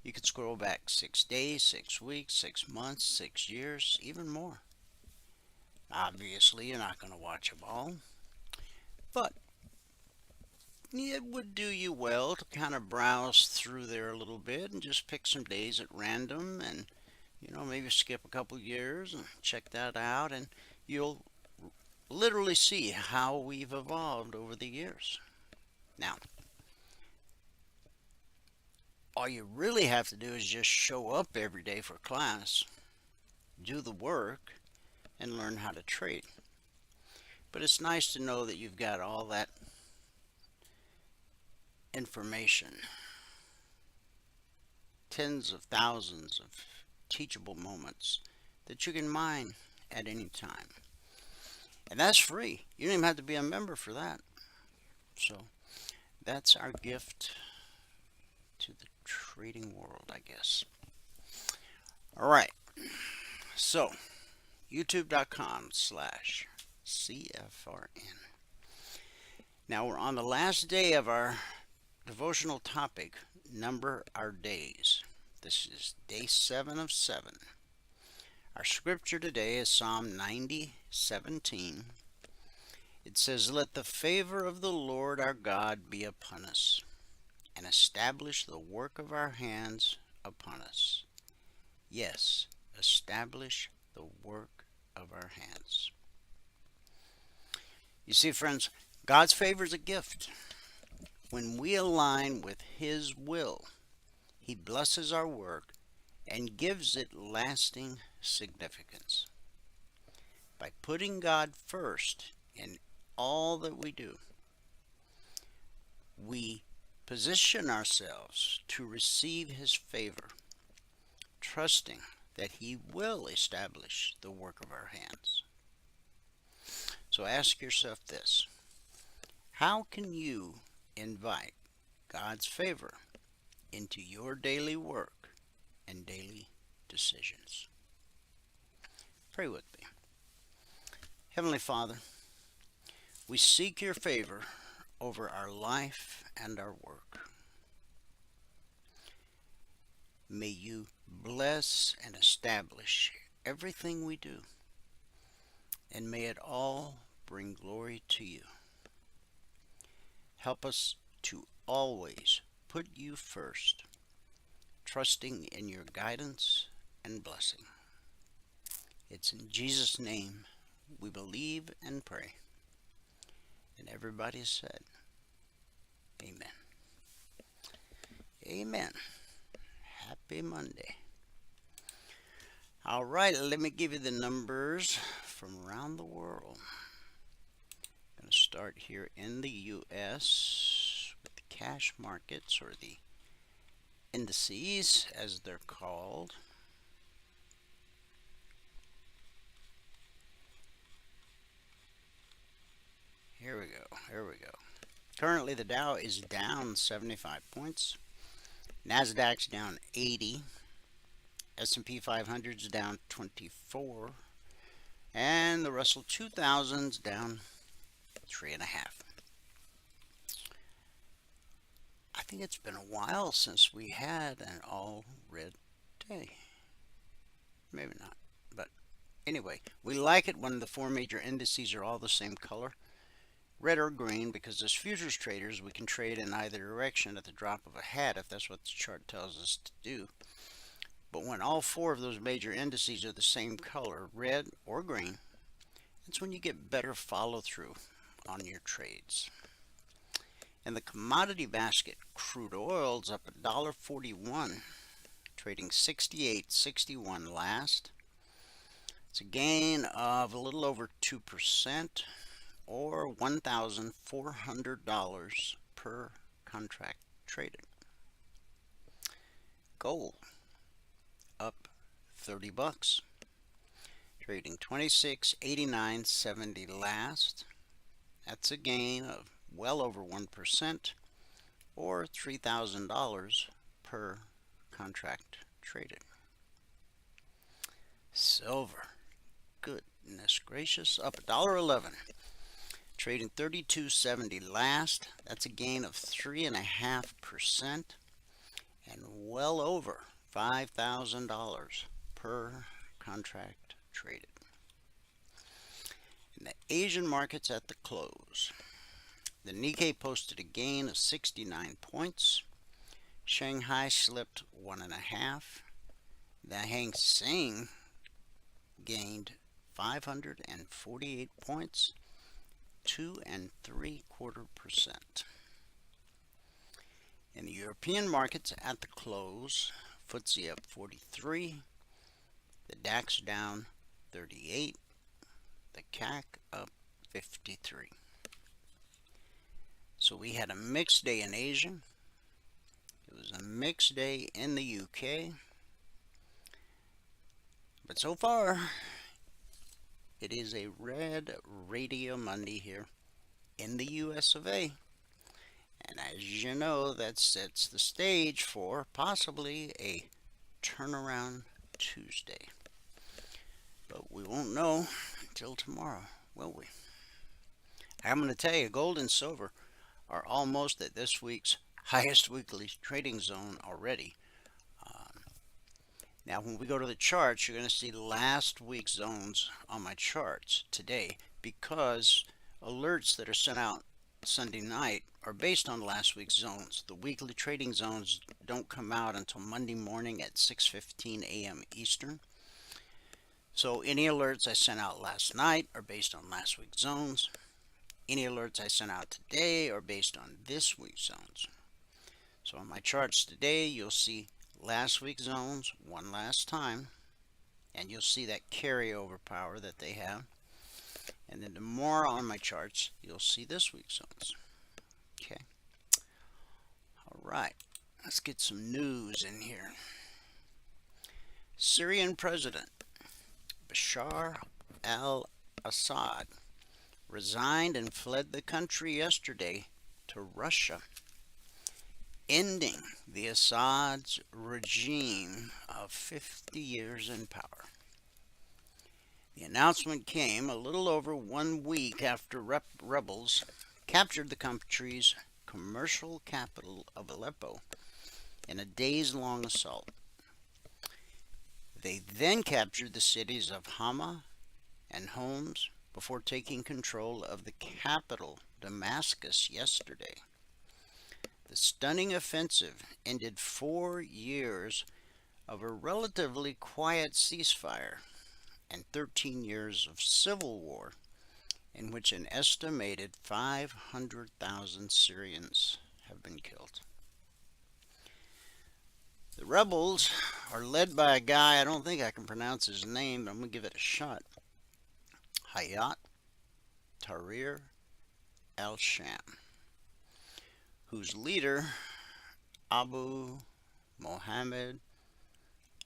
You can scroll back 6 days, 6 weeks, 6 months, 6 years, even more. Obviously, you're not going to watch them all, but it would do you well to kind of browse through there a little bit and just pick some days at random and, maybe skip a couple years and check that out, and you'll literally see how we've evolved over the years. Now, all you really have to do is just show up every day for class, do the work, and learn how to trade. But it's nice to know that you've got all that information, tens of thousands of teachable moments that you can mine at any time. And that's free. You don't even have to be a member for that. So that's our gift to the trading world, I guess. All right. So youtube.com/CFRN. Now we're on the last day of our devotional topic, number our days. This is day 7 of 7. Our scripture today is Psalm 90:17. It says, "Let the favor of the Lord our God be upon us, and establish the work of our hands upon us." Yes, establish the work of our hands. You see, friends, God's favor is a gift. When we align with His will, He blesses our work and gives it lasting significance. By putting God first in all that we do, we position ourselves to receive His favor, trusting that He will establish the work of our hands. So ask yourself this: how can you invite God's favor into your daily work and daily decisions? Pray with me. Heavenly Father, we seek your favor over our life and our work. May you bless and establish everything we do, and may it all bring glory to you. Help us to always put you first, trusting in your guidance and blessing. It's in Jesus' name we believe and pray. And everybody said, amen. Amen. Happy Monday. All right, let me give you the numbers from around the world. I'm going to start here in the U.S. with the cash markets, or the indices as they're called. Here we go. Currently the Dow is down 75 points. Nasdaq's down 80. S&P 500's down 24. And the Russell 2000's down 3.5. I think it's been a while since we had an all red day. Maybe not, but anyway, we like it when the four major indices are all the same color, red or green, because as futures traders we can trade in either direction at the drop of a hat if that's what the chart tells us to do. But when all four of those major indices are the same color, red or green, that's when you get better follow through on your trades. In the commodity basket, crude oil's up $1.41, trading 68.61 last. It's a gain of a little over 2%, or $1,400 per contract traded. Gold up $30, trading 26.89.70 last. That's a gain of well over 1%, or $3,000 per contract traded. Silver, goodness gracious, up $1.11, trading 32.70 last. That's a gain of 3.5%, and well over $5,000 per contract traded. In the Asian markets at the close, the Nikkei posted a gain of 69 points. Shanghai slipped 1.5. The Hang Seng gained 548 points, 2.75%. In the European markets at the close, FTSE up 43, the DAX down 38, the CAC up 53. So we had a mixed day in Asia. It was a mixed day in the UK. But so far, it is a red radio Monday here in the US of A. And as you know, that sets the stage for possibly a turnaround Tuesday. But we won't know until tomorrow, will we? I'm going to tell you, gold and silver are almost at this week's highest weekly trading zone already. Now, when we go to the charts, you're going to see last week's zones on my charts today, because alerts that are sent out Sunday night are based on last week's zones. The weekly trading zones don't come out until Monday morning at 6:15 a.m. Eastern. So any alerts I sent out last night are based on last week's zones. Any alerts I sent out today are based on this week's zones. So on my charts today, you'll see last week's zones one last time, and you'll see that carryover power that they have. And then tomorrow on my charts, you'll see this week's zones. Okay. All right. Let's get some news in here. Syrian President Bashar al-Assad resigned and fled the country yesterday to Russia, ending the Assad's regime of 50 years in power. The announcement came a little over 1 week after rebels captured the country's commercial capital of Aleppo in a days-long assault. They then captured the cities of Hama and Homs before taking control of the capital, Damascus, yesterday. The stunning offensive ended 4 years of a relatively quiet ceasefire and 13 years of civil war, in which an estimated 500,000 Syrians have been killed. The rebels are led by a guy, I don't think I can pronounce his name, but I'm going to give it a shot. Hayat Tahrir al-Sham, whose leader, Abu Mohammed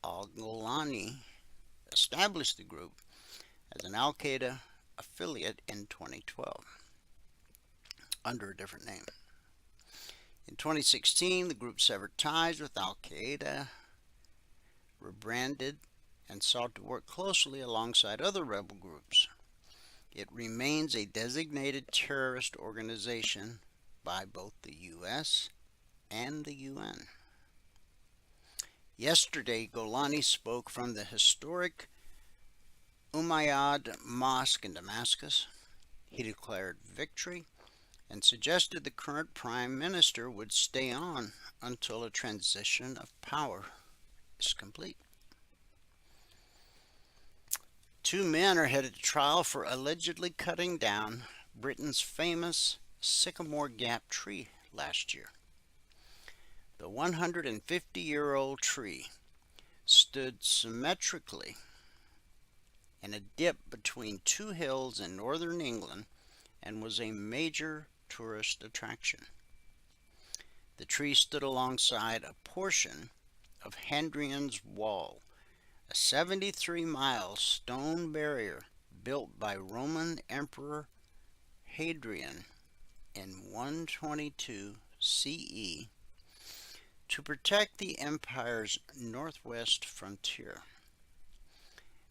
al-Golani, established the group as an Al-Qaeda affiliate in 2012 under a different name. In 2016, the group severed ties with Al-Qaeda, rebranded, and sought to work closely alongside other rebel groups. It remains a designated terrorist organization by both the U.S. and the UN. Yesterday, Golani spoke from the historic Umayyad Mosque in Damascus. He declared victory and suggested the current prime minister would stay on until a transition of power is complete. 2 men are headed to trial for allegedly cutting down Britain's famous Sycamore Gap tree last year. The 150-year-old tree stood symmetrically in a dip between 2 hills in northern England and was a major tourist attraction. The tree stood alongside a portion of Hadrian's Wall, a 73-mile stone barrier built by Roman Emperor Hadrian in 122 CE to protect the empire's northwest frontier.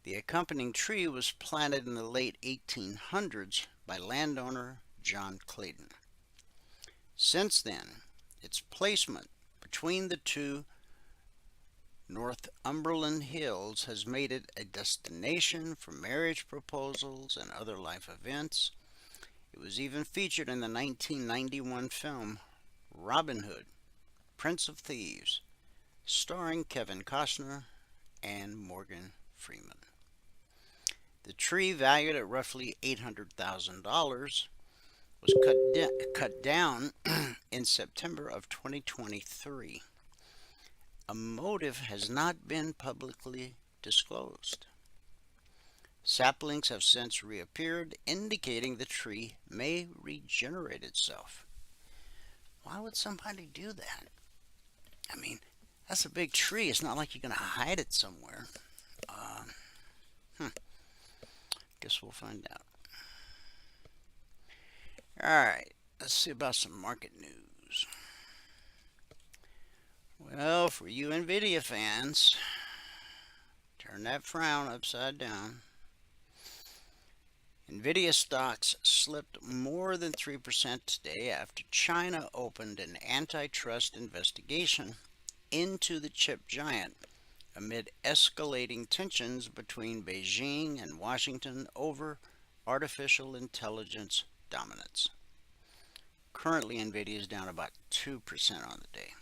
The accompanying tree was planted in the late 1800s by landowner John Clayton. Since then, its placement between the 2 Northumberland hills has made it a destination for marriage proposals and other life events. It was even featured in the 1991 film Robin Hood, Prince of Thieves, starring Kevin Costner and Morgan Freeman. The tree, valued at roughly $800,000, was cut down in September of 2023. A motive has not been publicly disclosed. Saplings have since reappeared, indicating the tree may regenerate itself. Why would somebody do that? I mean, that's a big tree. It's not like you're going to hide it somewhere. Guess we'll find out. Alright, let's see about some market news. Well, for you NVIDIA fans, turn that frown upside down. NVIDIA stocks slipped more than 3% today after China opened an antitrust investigation into the chip giant amid escalating tensions between Beijing and Washington over artificial intelligence dominance. Currently, NVIDIA is down about 2% on the day.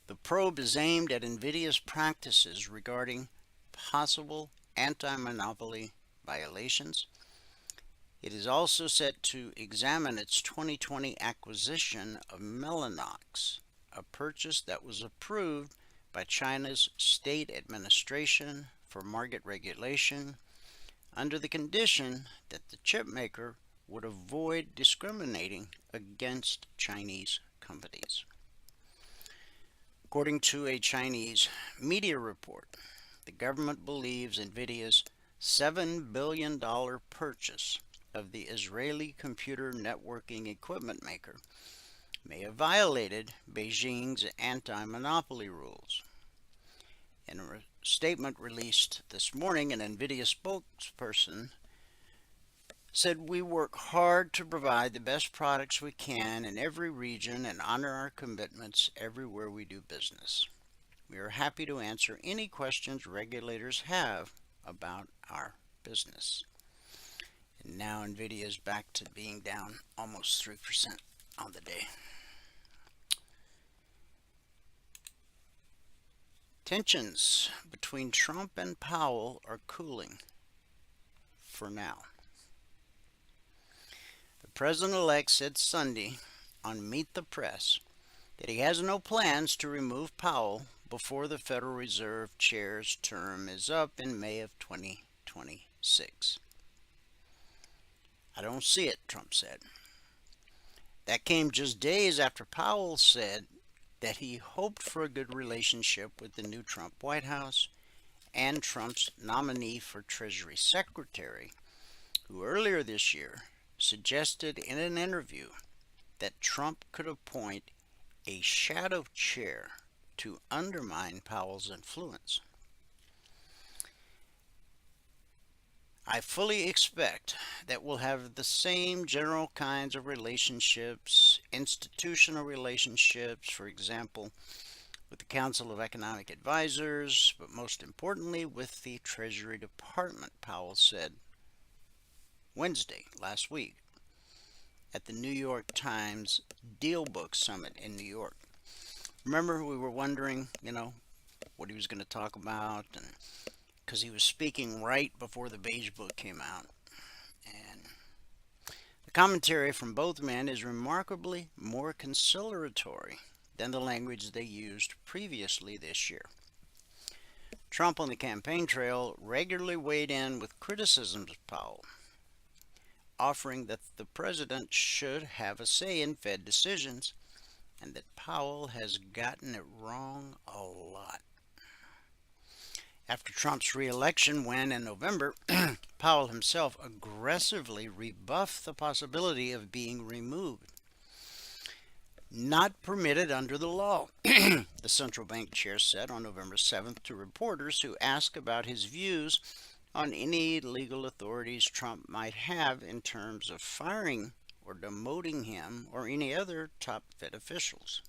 The probe is aimed at NVIDIA's practices regarding possible anti-monopoly violations. It is also set to examine its 2020 acquisition of Mellanox, a purchase that was approved by China's State Administration for Market Regulation under the condition that the chip maker would avoid discriminating against Chinese companies. According to a Chinese media report, the government believes NVIDIA's $7 billion purchase of the Israeli computer networking equipment maker may have violated Beijing's anti-monopoly rules. In a statement released this morning, an NVIDIA spokesperson said, "We work hard to provide the best products we can in every region and honor our commitments everywhere we do business. We are happy to answer any questions regulators have about our business." And now NVIDIA is back to being down almost 3% on the day. Tensions between Trump and Powell are cooling for now. The president-elect said Sunday on Meet the Press that he has no plans to remove Powell before the Federal Reserve Chair's term is up in May of 2026. "I don't see it," Trump said. That came just days after Powell said that he hoped for a good relationship with the new Trump White House and Trump's nominee for Treasury Secretary, who earlier this year suggested in an interview that Trump could appoint a shadow chair to undermine Powell's influence. "I fully expect that we'll have the same general kinds of relationships, institutional relationships, for example, with the Council of Economic Advisors, but most importantly with the Treasury Department," Powell said Wednesday last week at the New York Times Deal Book Summit in New York. Remember, we were wondering, what he was going to talk about, and because he was speaking right before the Beige Book came out. And the commentary from both men is remarkably more conciliatory than the language they used previously this year. Trump on the campaign trail regularly weighed in with criticisms of Powell, offering that the president should have a say in Fed decisions and that Powell has gotten it wrong a lot. After Trump's re-election win in November, Powell himself aggressively rebuffed the possibility of being removed. "Not permitted under the law," the central bank chair said on November 7th to reporters who asked about his views on any legal authorities Trump might have in terms of firing or demoting him or any other top Fed officials.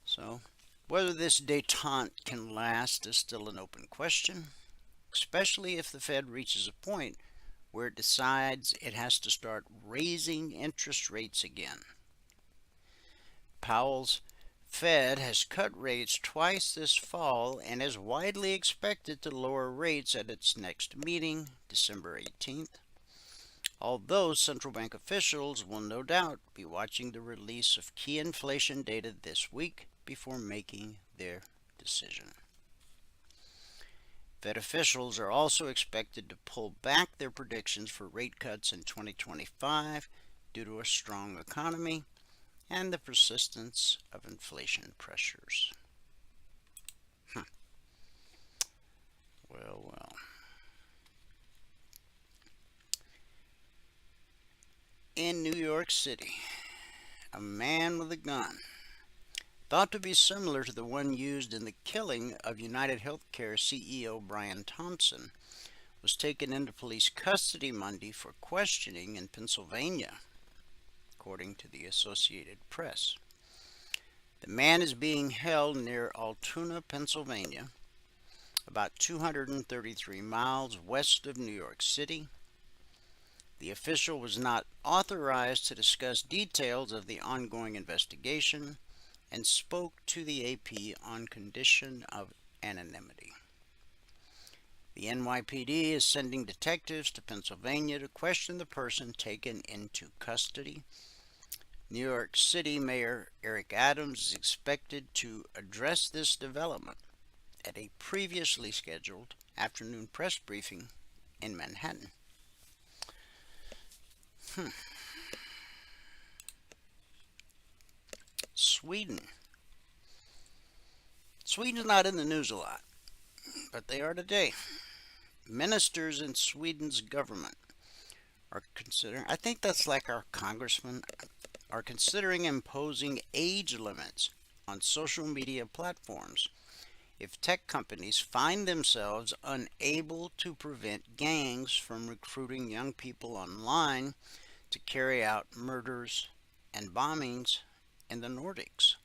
So, whether this détente can last is still an open question, especially if the Fed reaches a point where it decides it has to start raising interest rates again. Powell's Fed has cut rates twice this fall and is widely expected to lower rates at its next meeting, December 18th, although central bank officials will no doubt be watching the release of key inflation data this week before making their decision. Fed officials are also expected to pull back their predictions for rate cuts in 2025 due to a strong economy and the persistence of inflation pressures. Well, well. In New York City, a man with a gun, thought to be similar to the one used in the killing of United Healthcare CEO Brian Thompson, was taken into police custody Monday for questioning in Pennsylvania, according to the Associated Press. The man is being held near Altoona, Pennsylvania, about 233 miles west of New York City. The official was not authorized to discuss details of the ongoing investigation and spoke to the AP on condition of anonymity. The NYPD is sending detectives to Pennsylvania to question the person taken into custody. New York City Mayor Eric Adams is expected to address this development at a previously scheduled afternoon press briefing in Manhattan. Sweden. Sweden's not in the news a lot, but they are today. Ministers in Sweden's government are considering, I think that's like our congressmen, are considering imposing age limits on social media platforms if tech companies find themselves unable to prevent gangs from recruiting young people online to carry out murders and bombings in the Nordics.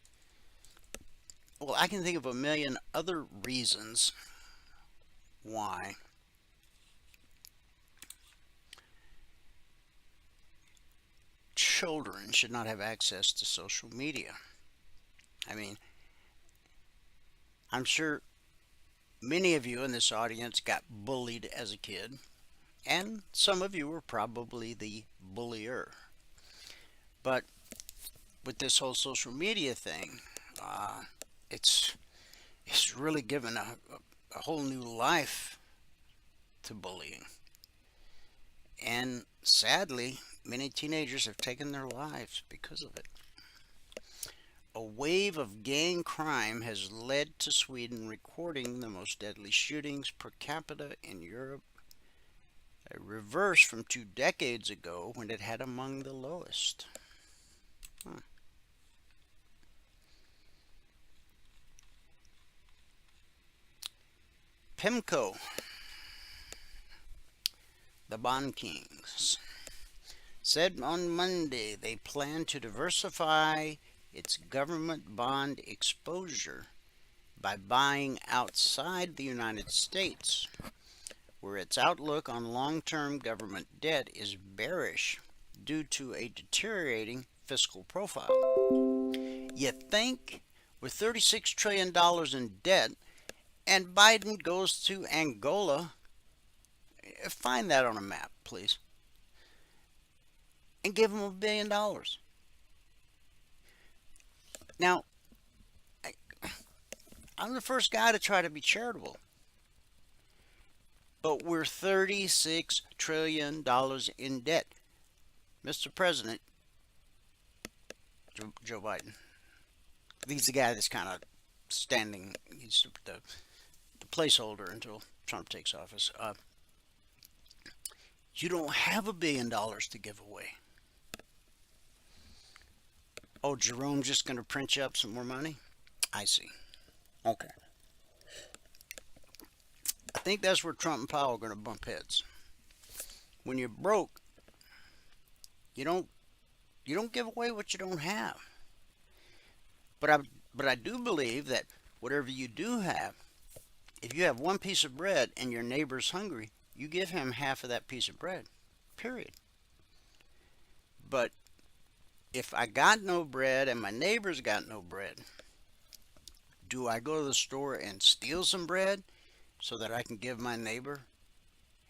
Well, I can think of a million other reasons why children should not have access to social media. I mean, I'm sure many of you in this audience got bullied as a kid, and some of you were probably the bullier. But with this whole social media thing, it's really given a whole new life to bullying. And sadly, many teenagers have taken their lives because of it. A wave of gang crime has led to Sweden recording the most deadly shootings per capita in Europe, a reverse from 2 decades ago when it had among the lowest. PIMCO, the Bond Kings, said on Monday they plan to diversify its government bond exposure by buying outside the United States, where its outlook on long-term government debt is bearish due to a deteriorating fiscal profile. You think with $36 trillion in debt, and Biden goes to Angola, find that on a map, please, and give him $1 billion. Now, I'm the first guy to try to be charitable, but we're $36 trillion in debt. Mr. President, Joe Biden, he's the guy that's kind of standing, he's the placeholder until Trump takes office. You don't have $1 billion to give away. Oh, Jerome's just going to print you up some more money? I see. Okay. I think that's where Trump and Powell are going to bump heads. When you're broke, you don't give away what you don't have. But I do believe that whatever you do have, if you have one piece of bread and your neighbor's hungry, you give him half of that piece of bread. Period. But if I got no bread and my neighbor's got no bread, do I go to the store and steal some bread so that I can give my neighbor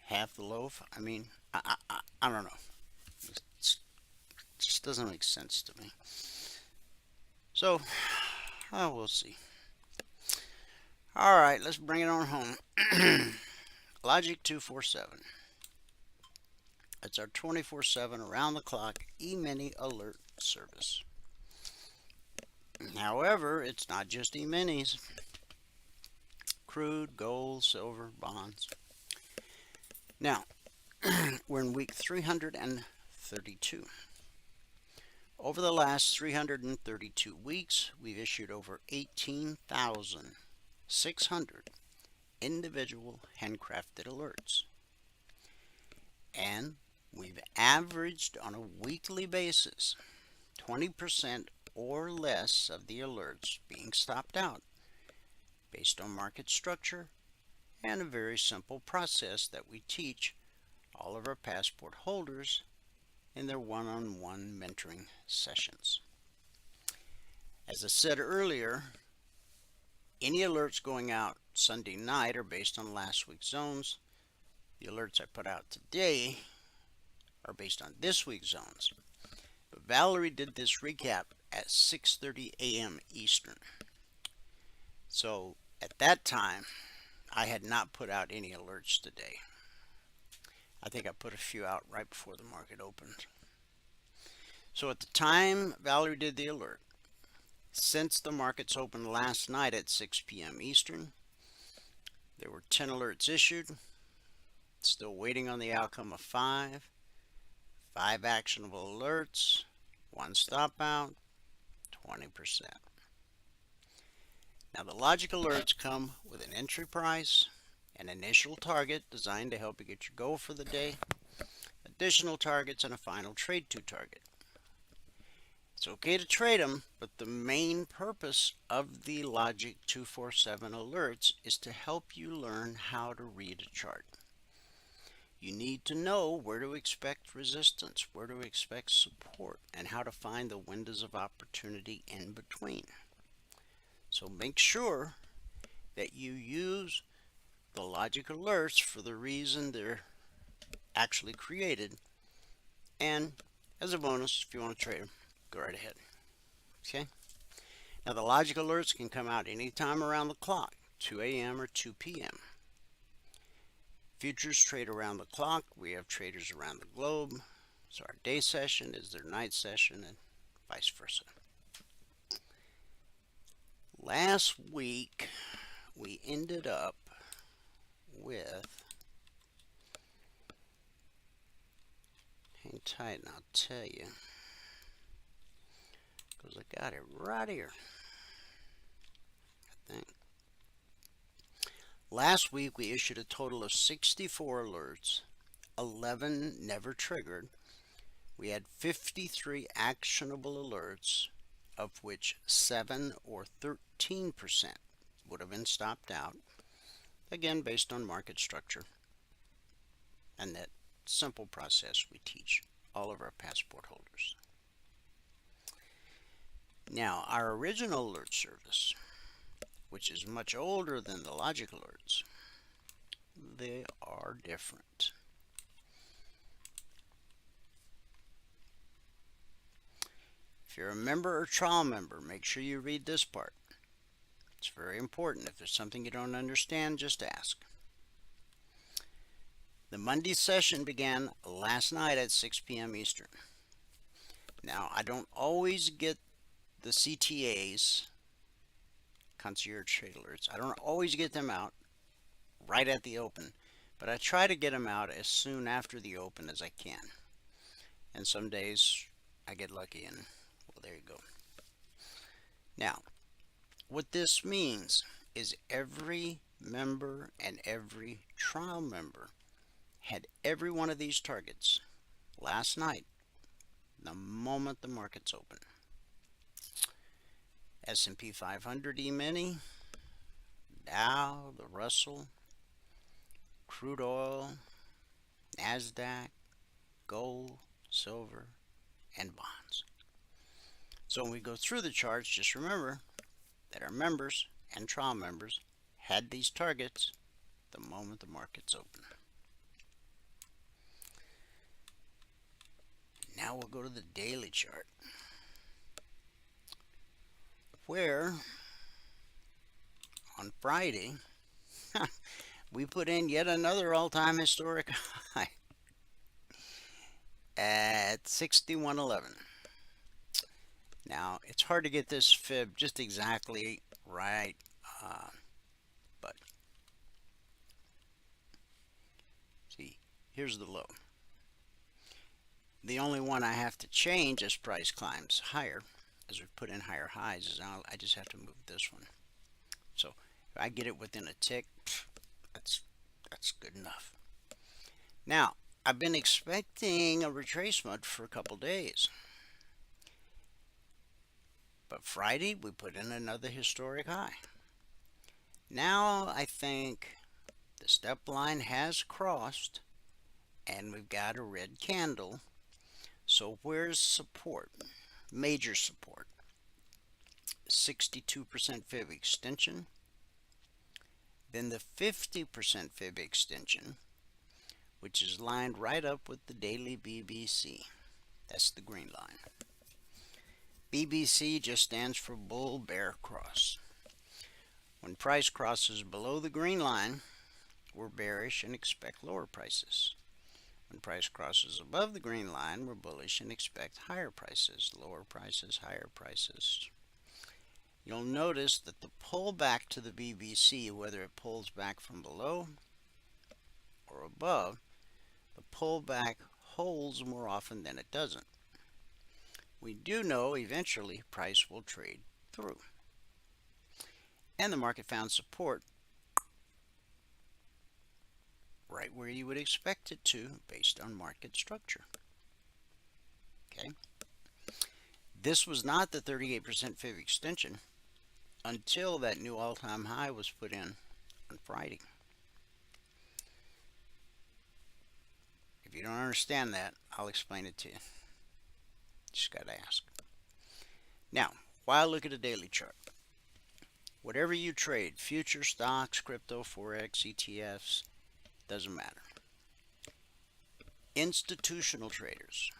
half the loaf? I mean, I don't know. It just doesn't make sense to me. So, we'll see. All right, let's bring it on home. Logic 247. It's our 24/7 around the clock E-mini alert service. However, it's not just E-minis. Crude, gold, silver, bonds. Now, we're in week 332. Over the last 332 weeks, we've issued over 18,600 individual handcrafted alerts. And we've averaged on a weekly basis 20% or less of the alerts being stopped out based on market structure and a very simple process that we teach all of our passport holders in their one-on-one mentoring sessions. As I said earlier, any alerts going out Sunday night are based on last week's zones. The alerts I put out today are based on this week's zones. But Valerie did this recap at 6:30 a.m. Eastern. So at that time, I had not put out any alerts today. I think I put a few out right before the market opened. So at the time Valerie did the alert, since the markets opened last night at 6 p.m. Eastern, there were 10 alerts issued. Still waiting on the outcome of 5 actionable alerts, 1 stop out, 20%. Now the logic alerts come with an entry price, an initial target designed to help you get your goal for the day, additional targets, and a final trade to target. It's okay to trade them, but the main purpose of the Logic 247 alerts is to help you learn how to read a chart. You need to know where to expect resistance, where to expect support, and how to find the windows of opportunity in between. So make sure that you use the logic alerts for the reason they're actually created. And as a bonus, if you want to trade them, go right ahead. Okay? Now the logic alerts can come out anytime around the clock, 2 a.m. or 2 p.m. Futures trade around the clock. We have traders around the globe. So our day session is their night session and vice versa. Last week, we ended up with, hang tight and I'll tell you, because I got it right here, I think. Last week, we issued a total of 64 alerts, 11 never triggered. We had 53 actionable alerts, of which 7 or 13% would have been stopped out, again based on market structure and that simple process we teach all of our passport holders. Now our original alert service, which is much older than the logic alerts, they are different. If you're a member or trial member, make sure you read this part. It's very important. If there's something you don't understand, just ask. The Monday session began last night at 6 p.m. Eastern. Now, I don't always get the CTAs, concierge trade alerts. I don't always get them out right at the open, but I try to get them out as soon after the open as I can. And some days I get lucky and well, there you go. Now, what this means is every member and every trial member had every one of these targets last night, the moment the markets open. S&P 500 E-mini, Dow, the Russell, crude oil, NASDAQ, gold, silver, and bonds. So when we go through the charts, just remember that our members and trial members had these targets the moment the markets open. Now we'll go to the daily chart, where on Friday, we put in yet another all-time historic high at 61.11. Now, it's hard to get this fib just exactly right, but see, here's the low. The only one I have to change as price climbs higher, as we put in higher highs, is I just have to move this one. So if I get it within a tick, that's good enough. Now, I've been expecting a retracement for a couple days. But Friday, we put in another historic high. Now, I think the step line has crossed, and we've got a red candle. So where's support? Major support. 62% fib extension. Then the 50% fib extension, which is lined right up with the daily BBC. That's the green line. BBC just stands for bull bear cross. When price crosses below the green line, we're bearish and expect lower prices. When price crosses above the green line, we're bullish and expect higher prices, lower prices, higher prices. You'll notice that the pullback to the BBC, whether it pulls back from below or above, the pullback holds more often than it doesn't. We do know eventually price will trade through. And the market found support right where you would expect it to based on market structure. Okay. This was not the 38% fib extension until that new all-time high was put in on Friday. If you don't understand that, I'll explain it to you. Just got to ask. Now, why look at a daily chart? Whatever you trade, future stocks, crypto, Forex, ETFs, doesn't matter. Institutional traders,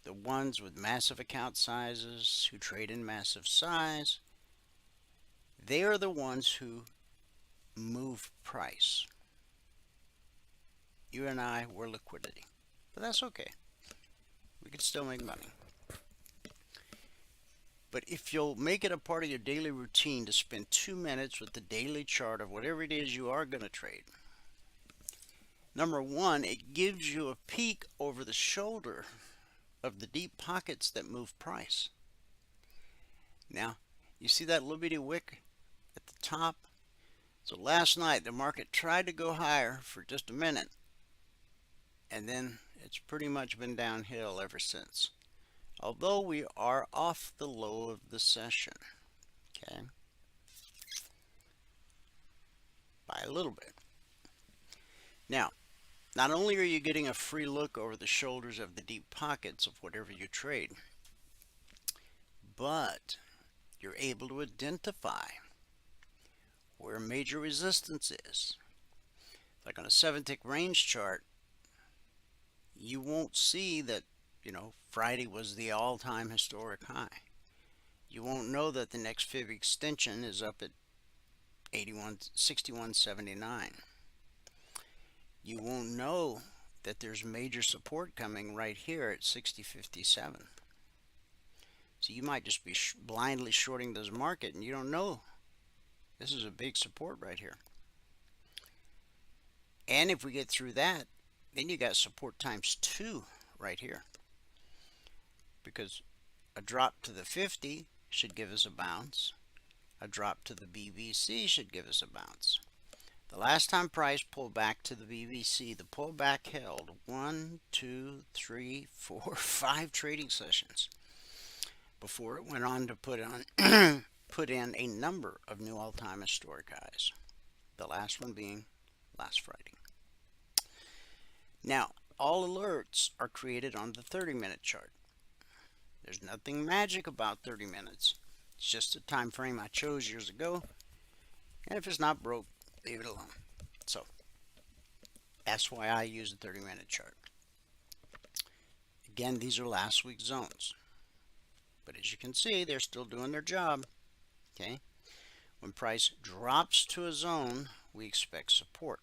the ones with massive account sizes, who trade in massive size, they are the ones who move price. You and I, we're liquidity. But that's okay. We can still make money. But if you'll make it a part of your daily routine to spend 2 minutes with the daily chart of whatever it is you are going to trade, number one, it gives you a peek over the shoulder of the deep pockets that move price. Now, you see that little bitty wick at the top? So last night the market tried to go higher for just a minute, and then it's pretty much been downhill ever since. Although we are off the low of the session, okay, by a little bit. Now, not only are you getting a free look over the shoulders of the deep pockets of whatever you trade, but you're able to identify where major resistance is. Like on a 7-tick range chart, you won't see that, Friday was the all-time historic high. You won't know that the next fib extension is up at 61.79. You won't know that there's major support coming right here at 60.57. So you might just be blindly shorting this market and you don't know this is a big support right here. And if we get through that, then you got support times 2 right here. Because a drop to the 50 should give us a bounce. A drop to the BBC should give us a bounce. The last time price pulled back to the BBC, the pullback held 1, 2, 3, 4, 5 trading sessions before it went on to put in a number of new all-time historic highs. The last one being last Friday. Now, all alerts are created on the 30-minute chart. There's nothing magic about 30 minutes. It's just a time frame I chose years ago. And if it's not broke, leave it alone. So, that's why I use the 30-minute chart. Again, these are last week's zones. But as you can see, they're still doing their job. Okay? When price drops to a zone, we expect support.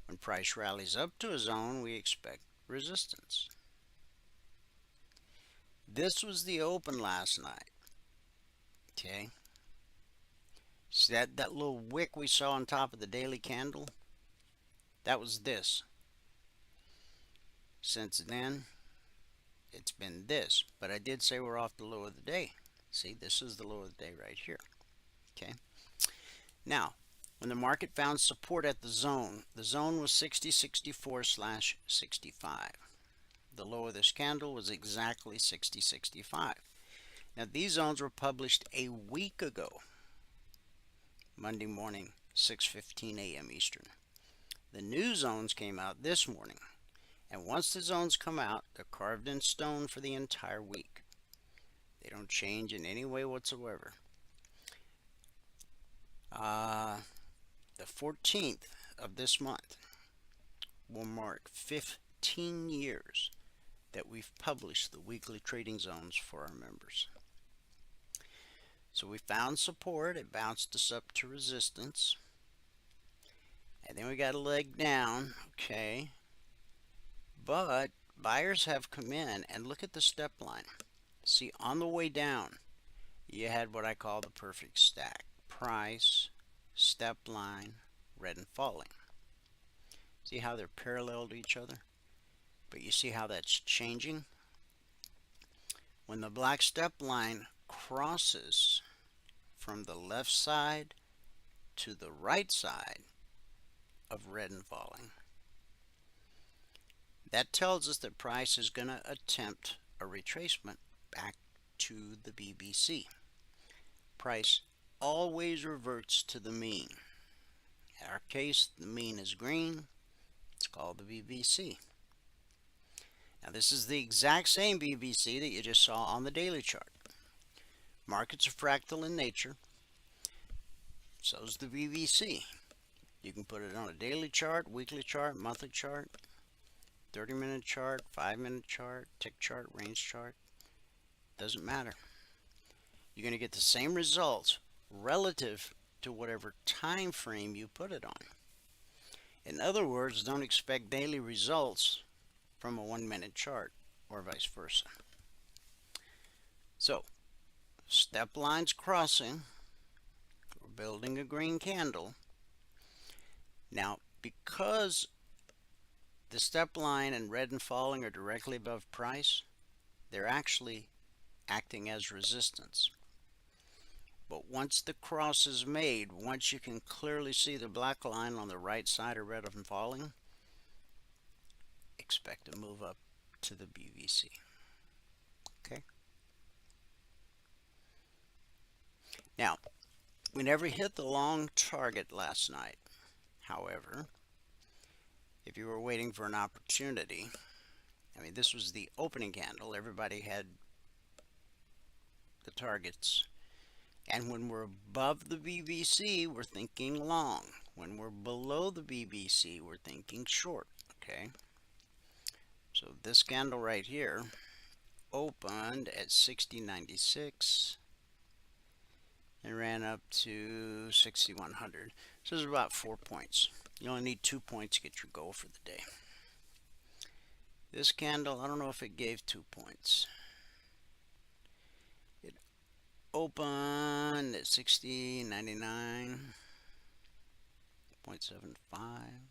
When price rallies up to a zone, we expect resistance. This was the open last night. Okay. See that little wick we saw on top of the daily candle? That was this. Since then, it's been this. But I did say we're off the low of the day. See, this is the low of the day right here. Okay. Now, when the market found support at the zone was 60.64/65. The low of this candle was exactly 60.65. Now, these zones were published a week ago, Monday morning, 6:15 a.m. Eastern. The new zones came out this morning, and once the zones come out, they're carved in stone for the entire week. They don't change in any way whatsoever. The 14th of this month will mark 15 years that we've published the weekly trading zones for our members. So we found support, it bounced us up to resistance, and then we got a leg down, okay, but buyers have come in, and look at the step line. See, on the way down, you had what I call the perfect stack: price, step line, red and falling. See how they're parallel to each other? But you see how that's changing? When the black step line crosses from the left side to the right side of red and falling, that tells us that price is going to attempt a retracement back to the BBC. Price always reverts to the mean. In our case, the mean is green. It's called the BBC. Now, this is the exact same BBC that you just saw on the daily chart. Markets are fractal in nature. So's the BBC. You can put it on a daily chart, weekly chart, monthly chart, 30-minute chart, 5-minute chart, tick chart, range chart. Doesn't matter. You're going to get the same results relative to whatever time frame you put it on. In other words, don't expect daily results from a 1-minute chart or vice versa. So, step lines crossing, we're building a green candle. Now, because the step line and red and falling are directly above price, they're actually acting as resistance. But once the cross is made, once you can clearly see the black line on the right side of red and falling, expect to move up to the BBC. Okay? Now, we never hit the long target last night. However, if you were waiting for an opportunity, I mean, this was the opening candle. Everybody had the targets. And when we're above the BBC, we're thinking long. When we're below the BBC, we're thinking short. Okay? So this candle right here opened at 60.96 and ran up to 6100. So this is about 4 points. You only need 2 points to get your goal for the day. This candle, I don't know if it gave 2 points. It opened at 60.99.75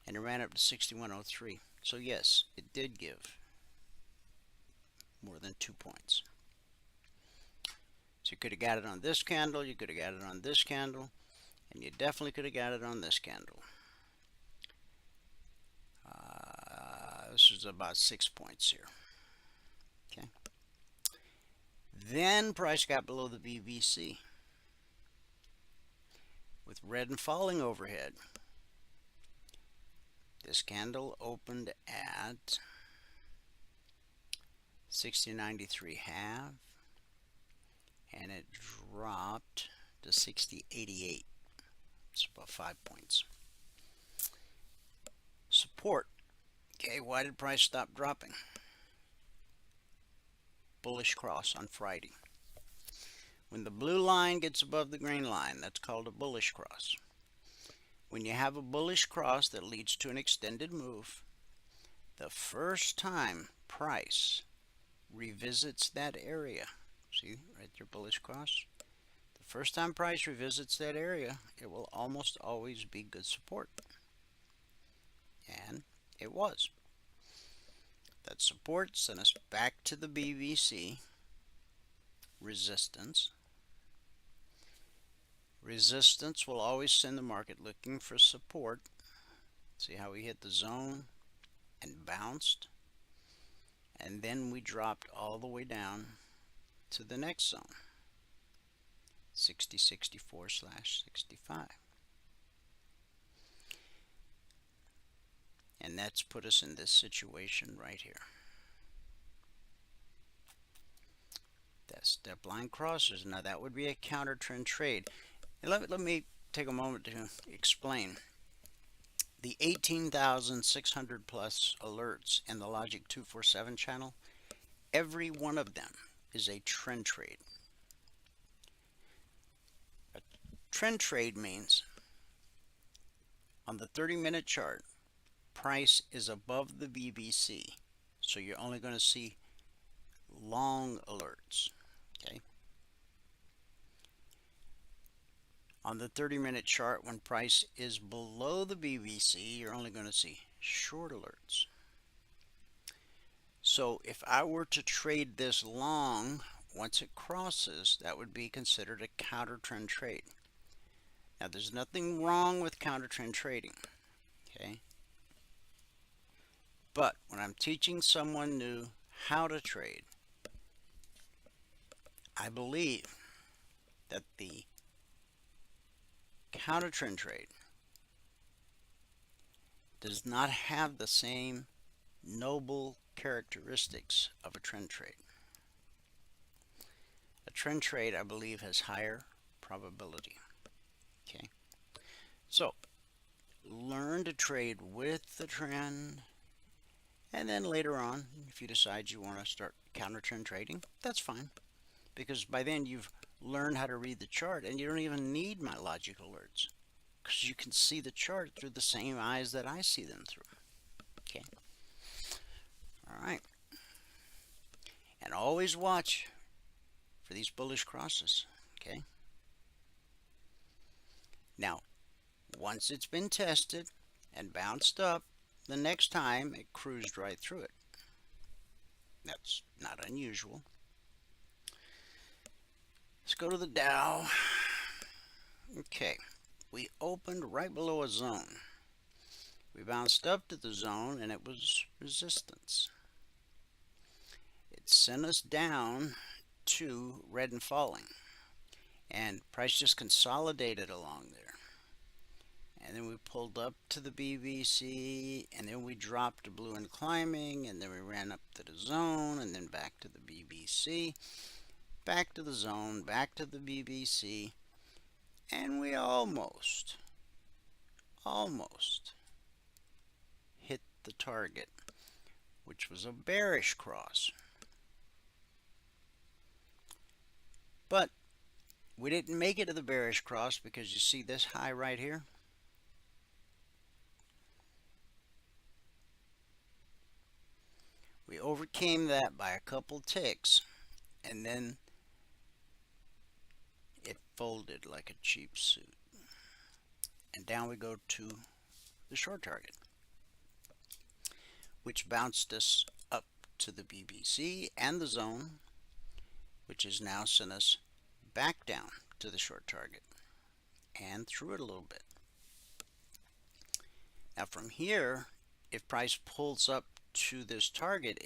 and it ran up to 6103. So yes, it did give more than 2 points. So you could have got it on this candle, you could have got it on this candle, and you definitely could have got it on this candle. This is about 6 points here. Okay. Then price got below the BBC with red and falling overhead. This candle opened at 60.93 half and it dropped to 60.88. It's about 5 points. Support. Okay, why did price stop dropping? Bullish cross on Friday. When the blue line gets above the green line, that's called a bullish cross. When you have a bullish cross that leads to an extended move, the first time price revisits that area, see right there, bullish cross, the first time price revisits that area, it will almost always be good support. And it was. That support sent us back to the BBC. Resistance. Resistance will always send the market looking for support. See how we hit the zone and bounced, and then we dropped all the way down to the next zone, 6064/65, and that's put us in this situation right here. That step line crosses. Now that would be a counter trend trade. And let me take a moment to explain. The 18,600 plus alerts in the Logic 247 channel, every one of them is a trend trade. A trend trade means on the 30-minute chart, price is above the BBC, so you're only going to see long alerts. Okay. On the 30-minute chart, when price is below the BBC, you're only going to see short alerts. So if I were to trade this long, once it crosses, that would be considered a counter trend trade. Now there's nothing wrong with counter trend trading, okay? But when I'm teaching someone new how to trade, I believe that the counter trend trade does not have the same noble characteristics of a trend trade. A trend trade, I believe, has higher probability. Okay, so learn to trade with the trend, and then later on, if you decide you want to start counter trend trading, that's fine, because by then you've learned how to read the chart, and you don't even need my logic alerts, because you can see the chart through the same eyes that I see them through. Okay. All right. And always watch for these bullish crosses. Okay. Now, once it's been tested and bounced up, the next time it cruised right through it. That's not unusual. Let's go to the Dow. Okay, we opened right below a zone. We bounced up to the zone and it was resistance. It sent us down to red and falling. And price just consolidated along there. And then we pulled up to the BBC, and then we dropped to blue and climbing, and then we ran up to the zone, and then back to the BBC. Back to the zone, back to the BBC, and we almost hit the target, which was a bearish cross. But we didn't make it to the bearish cross because you see this high right here? We overcame that by a couple ticks, and then it folded like a cheap suit. And down we go to the short target, which bounced us up to the BBC and the zone, which has now sent us back down to the short target and through it a little bit. Now from here, if price pulls up to this target,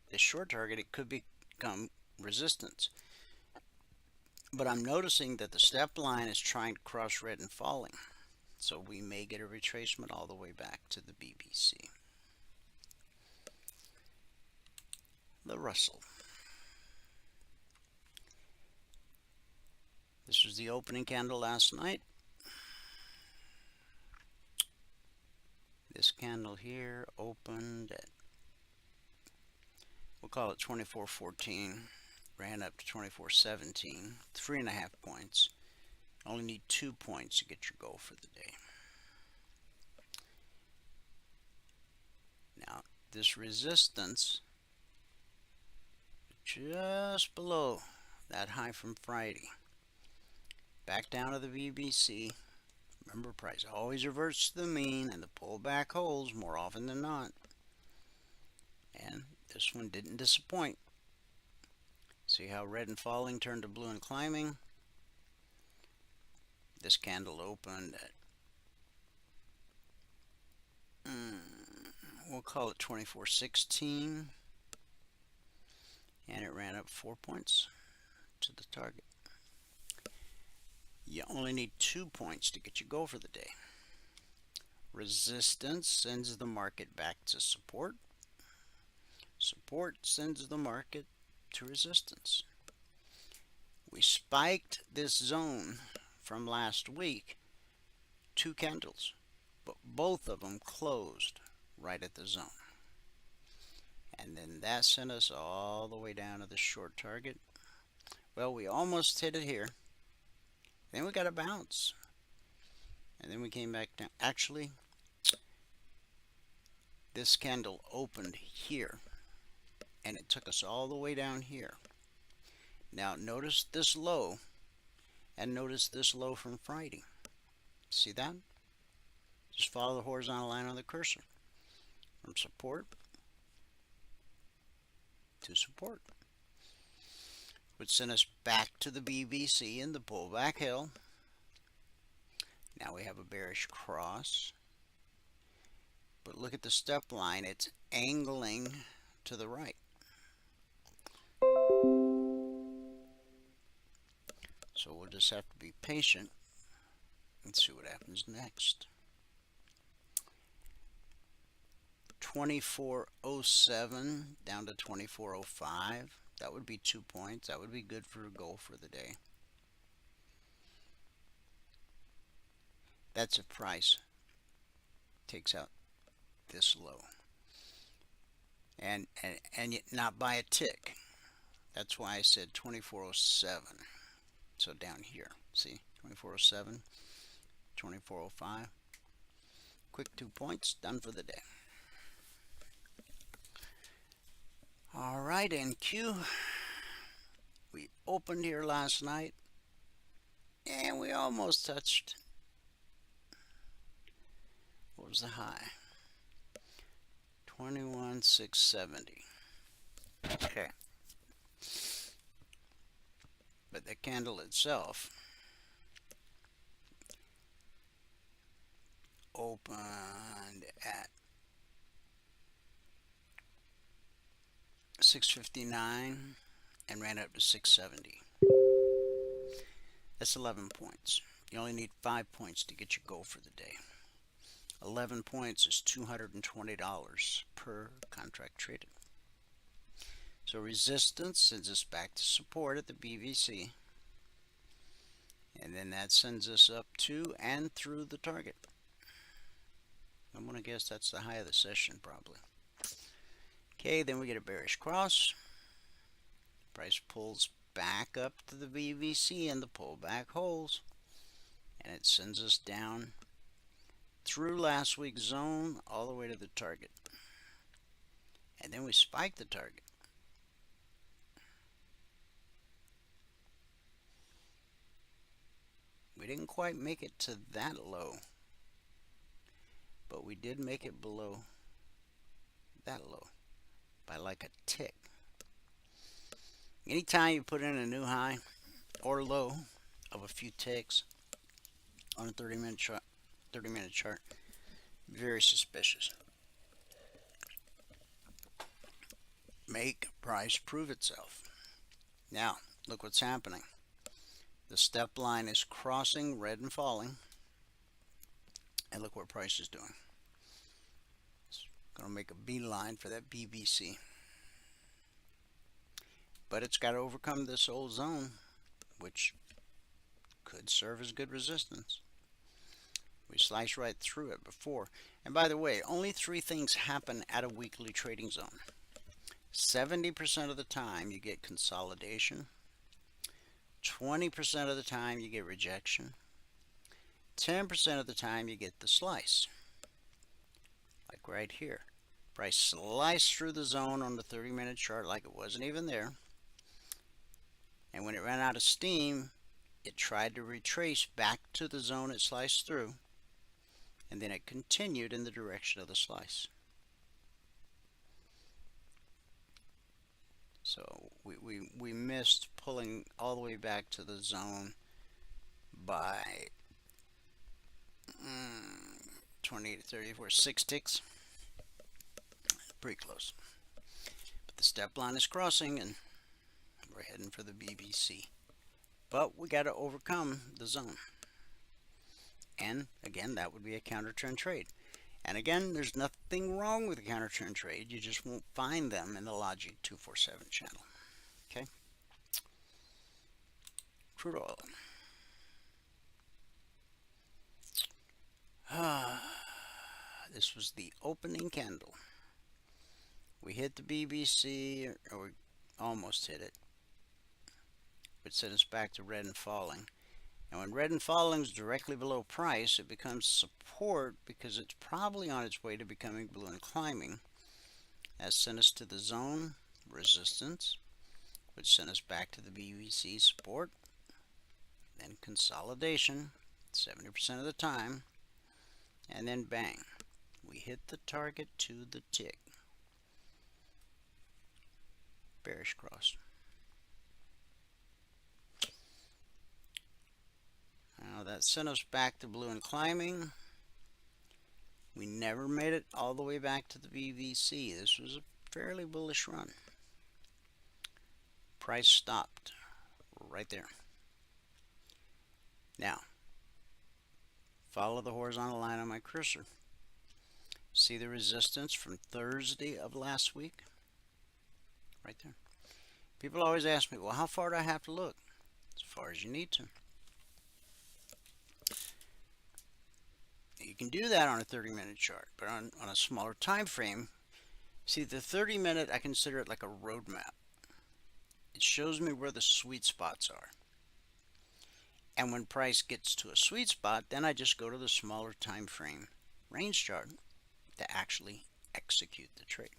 this short target, it could become resistance. But I'm noticing that the step line is trying to cross red and falling. So we may get a retracement all the way back to the BBC. The Russell. This was the opening candle last night. This candle here opened at, we'll call it 24.14, ran up to 24.17, 3.5 points. Only need 2 points to get your goal for the day. Now, this resistance just below that high from Friday, back down to the BBC. Remember, price always reverts to the mean, and the pullback holds more often than not. And this one didn't disappoint. See how red and falling turned to blue and climbing? This candle opened at, we'll call it 24.16, and it ran up 4 points to the target. You only need 2 points to get your goal for the day. Resistance sends the market back to support. Support sends the market to resistance. We spiked this zone from last week, 2 candles, but both of them closed right at the zone. And then that sent us all the way down to the short target. Well, we almost hit it here. Then we got a bounce. And then we came back down. Actually, this candle opened here, and it took us all the way down here. Now notice this low, and notice this low from Friday. See that? Just follow the horizontal line on the cursor. From support to support. Which sent us back to the BBC and the pullback hill. Now we have a bearish cross. But look at the step line. It's angling to the right. So we'll just have to be patient and see what happens next. 24.07 down to 24.05. That would be 2 points. That would be good for a goal for the day. That's if price takes out this low. And not by a tick. That's why I said 24.07. So down here, see, 24.07, 24.05. Quick 2 points, done for the day. All right, NQ. We opened here last night, and we almost touched. What was the high? 21,670. Okay. But the candle itself opened at 659 and ran up to 670. That's 11 points. You only need 5 points to get your goal for the day. 11 points is $220 per contract traded. So resistance sends us back to support at the BVC. And then that sends us up to and through the target. I'm going to guess that's the high of the session probably. Okay, then we get a bearish cross. Price pulls back up to the BVC and the pullback holds. And it sends us down through last week's zone all the way to the target. And then we spike the target. We didn't quite make it to that low, but we did make it below that low by like a tick. Anytime you put in a new high or low of a few ticks on a 30-minute chart, very suspicious. Make price prove itself. Now, look what's happening. The step line is crossing red and falling. And look what price is doing. It's going to make a beeline for that BBC. But it's got to overcome this old zone, which could serve as good resistance. We sliced right through it before. And by the way, only 3 things happen at a weekly trading zone. 70% of the time you get consolidation, 20% of the time you get rejection, 10% of the time you get the slice, like right here. Price sliced through the zone on the 30-minute chart like it wasn't even there, and when it ran out of steam, it tried to retrace back to the zone it sliced through, and then it continued in the direction of the slice. So we missed pulling all the way back to the zone by 20 to 30, 6 ticks. Pretty close. But the step line is crossing and we're heading for the BBC. But we got to overcome the zone. And again, that would be a counter trend trade. And again, there's nothing wrong with a counter trend trade. You just won't find them in the Logic 247 channel. Okay? Crude oil. This was the opening candle. We hit the BBC, or we almost hit it, which sent us back to red and falling. And when red and falling is directly below price, it becomes support because it's probably on its way to becoming blue and climbing. That sent us to the zone resistance, which sent us back to the BBC support, then consolidation 70% of the time, and then bang, we hit the target to the tick. Bearish cross. Now that sent us back to blue and climbing. We never made it all the way back to the BBC. This was a fairly bullish run. Price stopped right there. Now, follow the horizontal line on my cursor. See the resistance from Thursday of last week? Right there. People always ask me, well, how far do I have to look? As far as you need to. You can do that on a 30-minute chart, but on a smaller time frame, see the 30-minute, I consider it like a roadmap. It shows me where the sweet spots are. And when price gets to a sweet spot, then I just go to the smaller time frame range chart to actually execute the trade.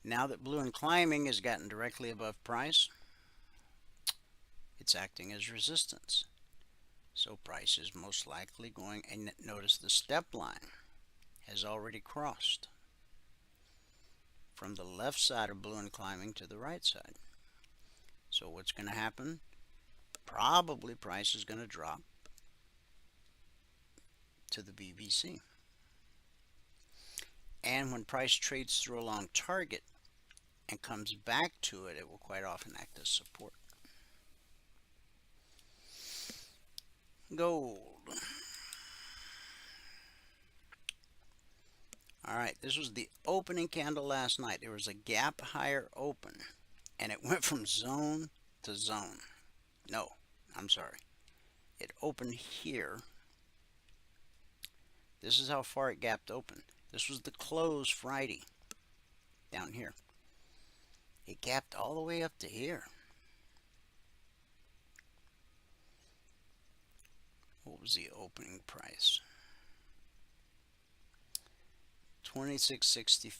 Now that blue and climbing has gotten directly above price, it's acting as resistance. So price is most likely going, and notice the step line has already crossed from the left side of blue and climbing to the right side. So what's going to happen? Probably price is going to drop to the BBC. And when price trades through a long target and comes back to it, it will quite often act as support. Gold. Alright, this was the opening candle last night. There was a gap higher open, and it went from zone to zone. No, I'm sorry. It opened here. This is how far it gapped open. This was the close Friday down here. It gapped all the way up to here. What was the opening price? $26.65.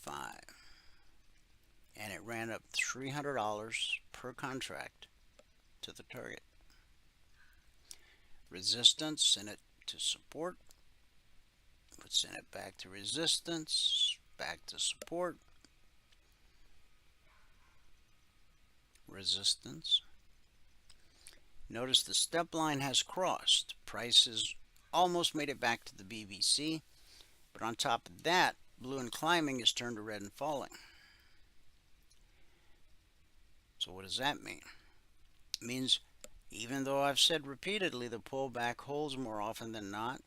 And it ran up $300 per contract to the target. Resistance sent it to support. But sent it back to resistance, back to support. Resistance. Notice the step line has crossed. Prices almost made it back to the BBC, but on top of that, blue and climbing is turned to red and falling. So what does that mean? It means even though I've said repeatedly the pullback holds more often than not,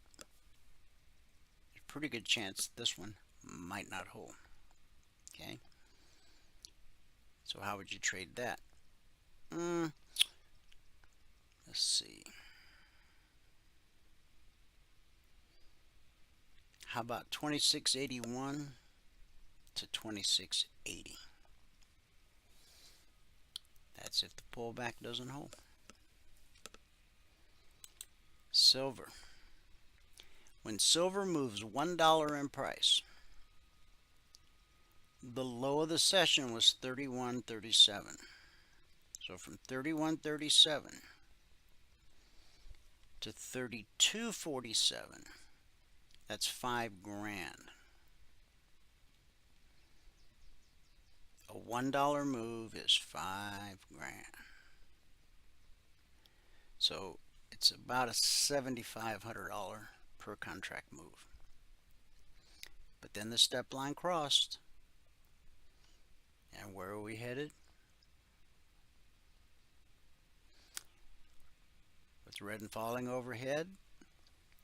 there's a pretty good chance this one might not hold. Okay? So how would you trade that? Let's see. How about 26.81 to 26.80. That's if the pullback doesn't hold. Silver. When silver moves $1 in price, the low of the session was 31.37. So from 31.37 to 32.47, that's $5 grand. A $1 move is $5 grand. So it's about a $7,500 per contract move. But then the step line crossed. And where are we headed? With red and falling overhead,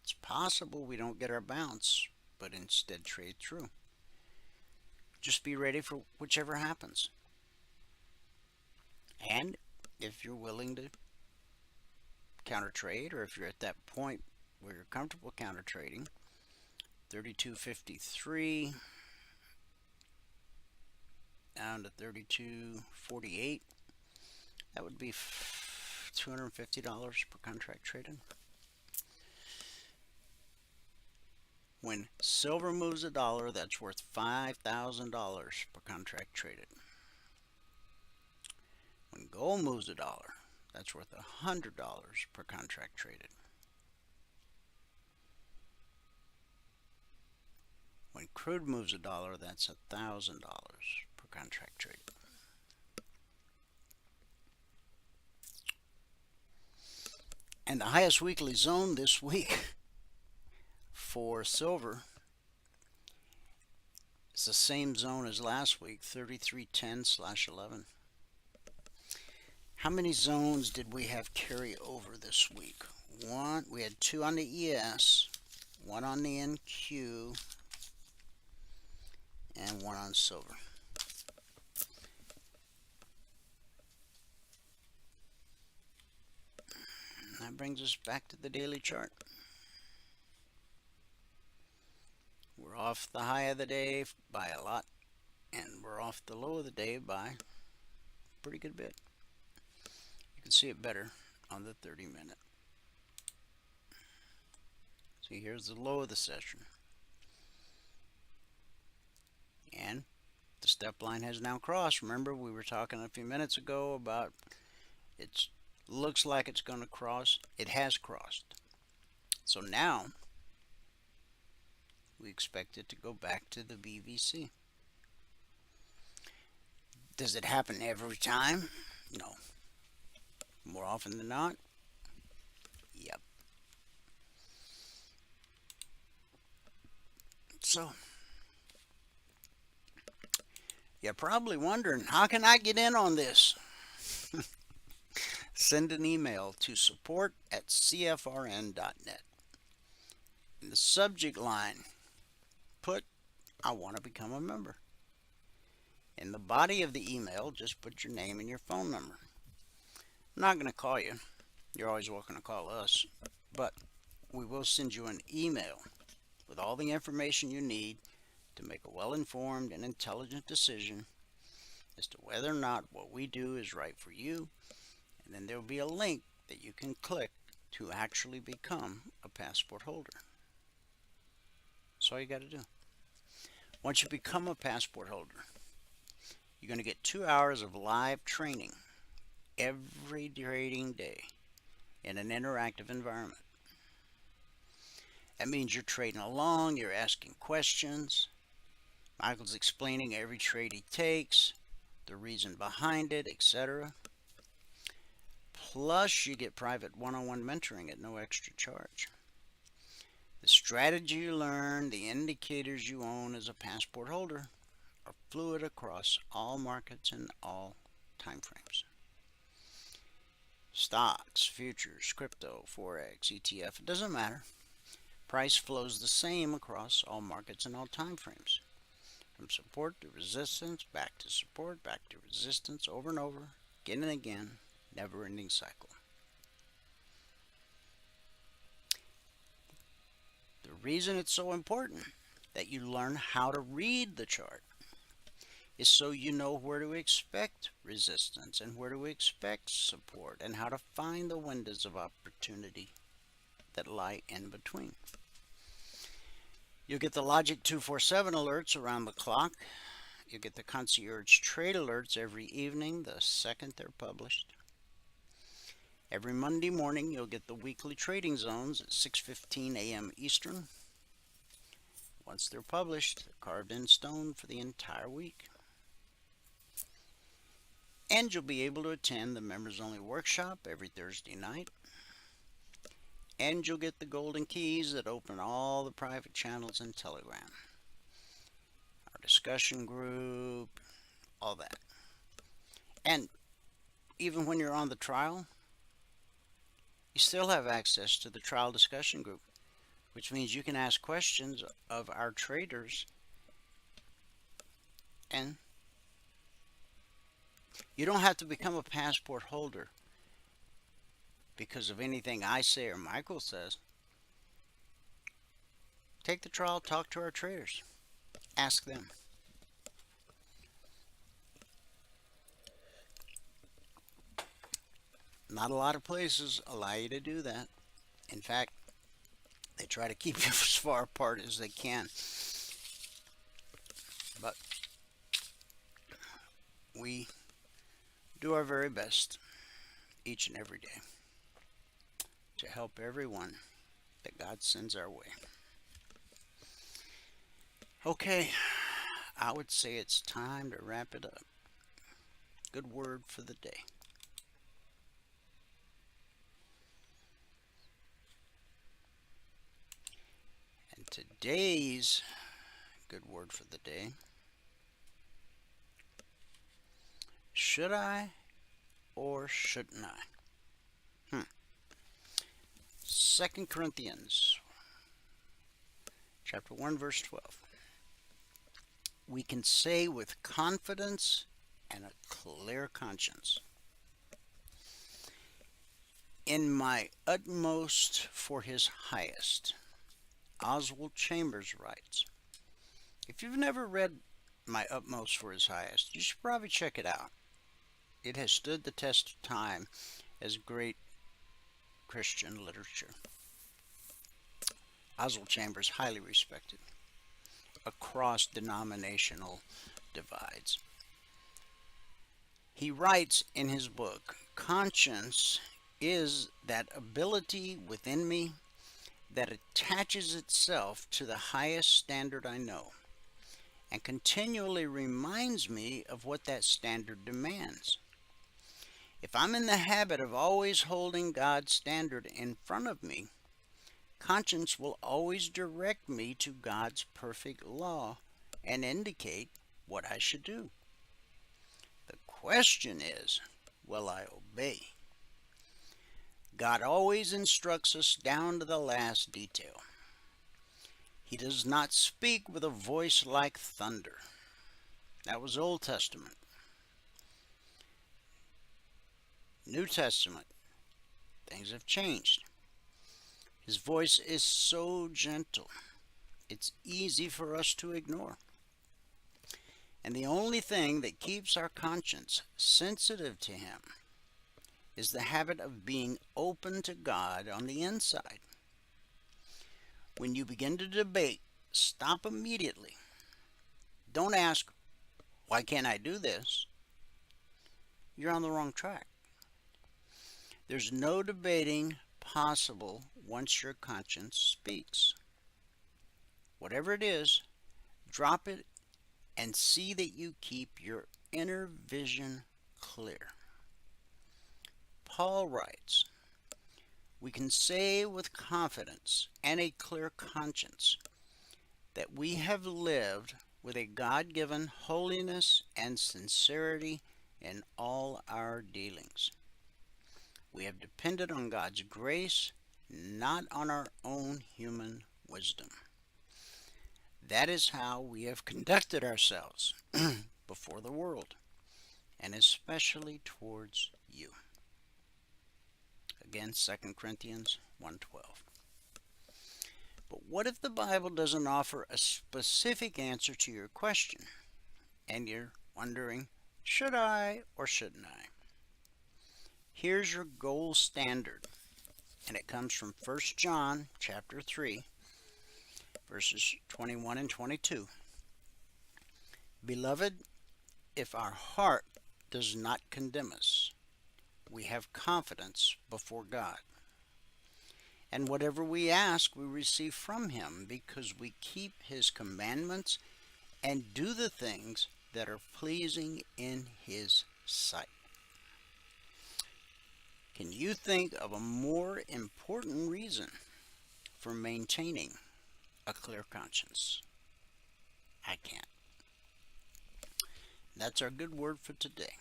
it's possible we don't get our bounce, but instead trade through. Just be ready for whichever happens. And if you're willing to counter trade, or if you're at that point where you're comfortable counter trading, 32.53 down to 32.48, that would be $250 per contract traded. When silver moves $1, that's worth $5,000 per contract traded. When gold moves $1, that's worth $100 per contract traded. When crude moves $1, that's $1,000 per contract traded. And the highest weekly zone this week for silver is the same zone as last week, 3310/11. How many zones did we have carry over this week? We had 2 on the ES, 1 on the NQ, and 1 on silver. And that brings us back to the daily chart. We're off the high of the day by a lot, and we're off the low of the day by a pretty good bit. You can see it better on the 30-minute. See, here's the low of the session. And the step line has now crossed. Remember, we were talking a few minutes ago about it looks like it's going to cross. It has crossed. So now we expect it to go back to the BVC. Does it happen every time? No. More often than not? Yep. So, you're probably wondering, how can I get in on this? Send an email to support@cfrn.net. In the subject line, put, I want to become a member. In the body of the email, just put your name and your phone number. I'm not going to call you. You're always welcome to call us. But we will send you an email with all the information you need to make a well-informed and intelligent decision as to whether or not what we do is right for you. And then there will be a link that you can click to actually become a passport holder. That's all you got to do. Once you become a passport holder, you're going to get 2 hours of live training every trading day in an interactive environment. That means you're trading along, you're asking questions. Michael's explaining every trade he takes, the reason behind it, etc. Plus, you get private one-on-one mentoring at no extra charge. The strategy you learn, the indicators you own as a passport holder are fluid across all markets and all time frames. Stocks, futures, crypto, Forex, ETF, it doesn't matter. Price flows the same across all markets and all time frames. From support to resistance, back to support, back to resistance, over and over, again and again, never-ending cycle. The reason it's so important that you learn how to read the chart is so you know where to expect resistance and where to expect support and how to find the windows of opportunity that lie in between. You'll get the Logic 247 alerts around the clock. You'll get the Concierge Trade alerts every evening, the second they're published. Every Monday morning, you'll get the weekly trading zones at 6:15 a.m. Eastern. Once they're published, they're carved in stone for the entire week. And you'll be able to attend the members-only workshop every Thursday night. And you'll get the golden keys that open all the private channels in Telegram. Our discussion group, all that. And even when you're on the trial, you still have access to the trial discussion group, which means you can ask questions of our traders, and you don't have to become a passport holder because of anything I say or Michael says. Take the trial, talk to our traders, ask them. Not a lot of places allow you to do that. In fact, they try to keep you as far apart as they can. But we do our very best each and every day to help everyone that God sends our way. Okay, I would say it's time to wrap it up. Good word for the day. And today's good word for the day: should I or shouldn't I? 2 Corinthians chapter 1 verse 12. We can say with confidence and a clear conscience, in my utmost for his highest. Oswald Chambers writes, if you've never read My Utmost for His Highest, you should probably check it out. It has stood the test of time as great Christian literature. Oswald Chambers, highly respected across denominational divides. He writes in his book, conscience is that ability within me that attaches itself to the highest standard I know and continually reminds me of what that standard demands. If I'm in the habit of always holding God's standard in front of me, conscience will always direct me to God's perfect law and indicate what I should do. The question is, will I obey? God always instructs us down to the last detail. He does not speak with a voice like thunder. That was Old Testament. New Testament, things have changed. His voice is so gentle, it's easy for us to ignore. And the only thing that keeps our conscience sensitive to him is the habit of being open to God on the inside. When you begin to debate, stop immediately. Don't ask, why can't I do this? You're on the wrong track. There's no debating possible once your conscience speaks. Whatever it is, drop it and see that you keep your inner vision clear. Paul writes, we can say with confidence and a clear conscience that we have lived with a God-given holiness and sincerity in all our dealings. We have depended on God's grace, not on our own human wisdom. That is how we have conducted ourselves before the world, and especially towards you. Again, 2 Corinthians 1:12. But what if the Bible doesn't offer a specific answer to your question, and you're wondering, should I or shouldn't I? Here's your gold standard, and it comes from 1 John chapter 3, verses 21 and 22. Beloved, if our heart does not condemn us, we have confidence before God. And whatever we ask, we receive from Him, because we keep His commandments and do the things that are pleasing in His sight. Can you think of a more important reason for maintaining a clear conscience? I can't. That's our good word for today.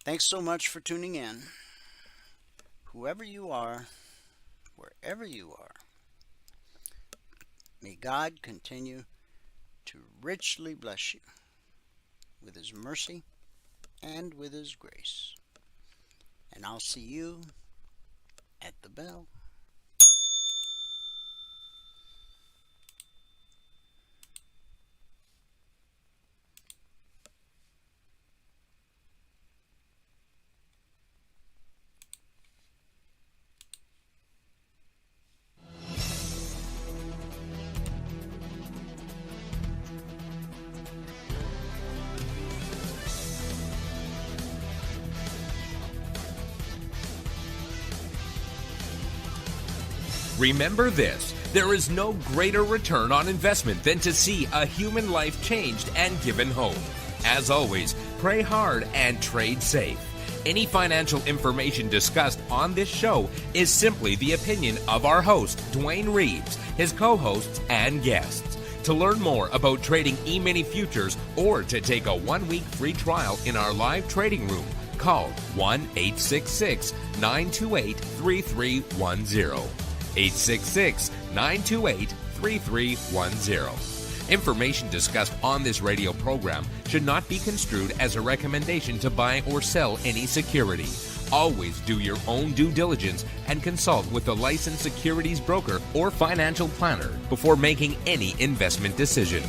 Thanks so much for tuning in. Whoever you are, wherever you are, may God continue to richly bless you with His mercy and with His grace. And I'll see you at the bell. Remember this, there is no greater return on investment than to see a human life changed and given hope. As always, pray hard and trade safe. Any financial information discussed on this show is simply the opinion of our host, Dwayne Reeves, his co-hosts, and guests. To learn more about trading E-mini futures or to take a 1-week free trial in our live trading room, call 1-866-928-3310. 866-928-3310. Information discussed on this radio program should not be construed as a recommendation to buy or sell any security. Always do your own due diligence and consult with a licensed securities broker or financial planner before making any investment decision.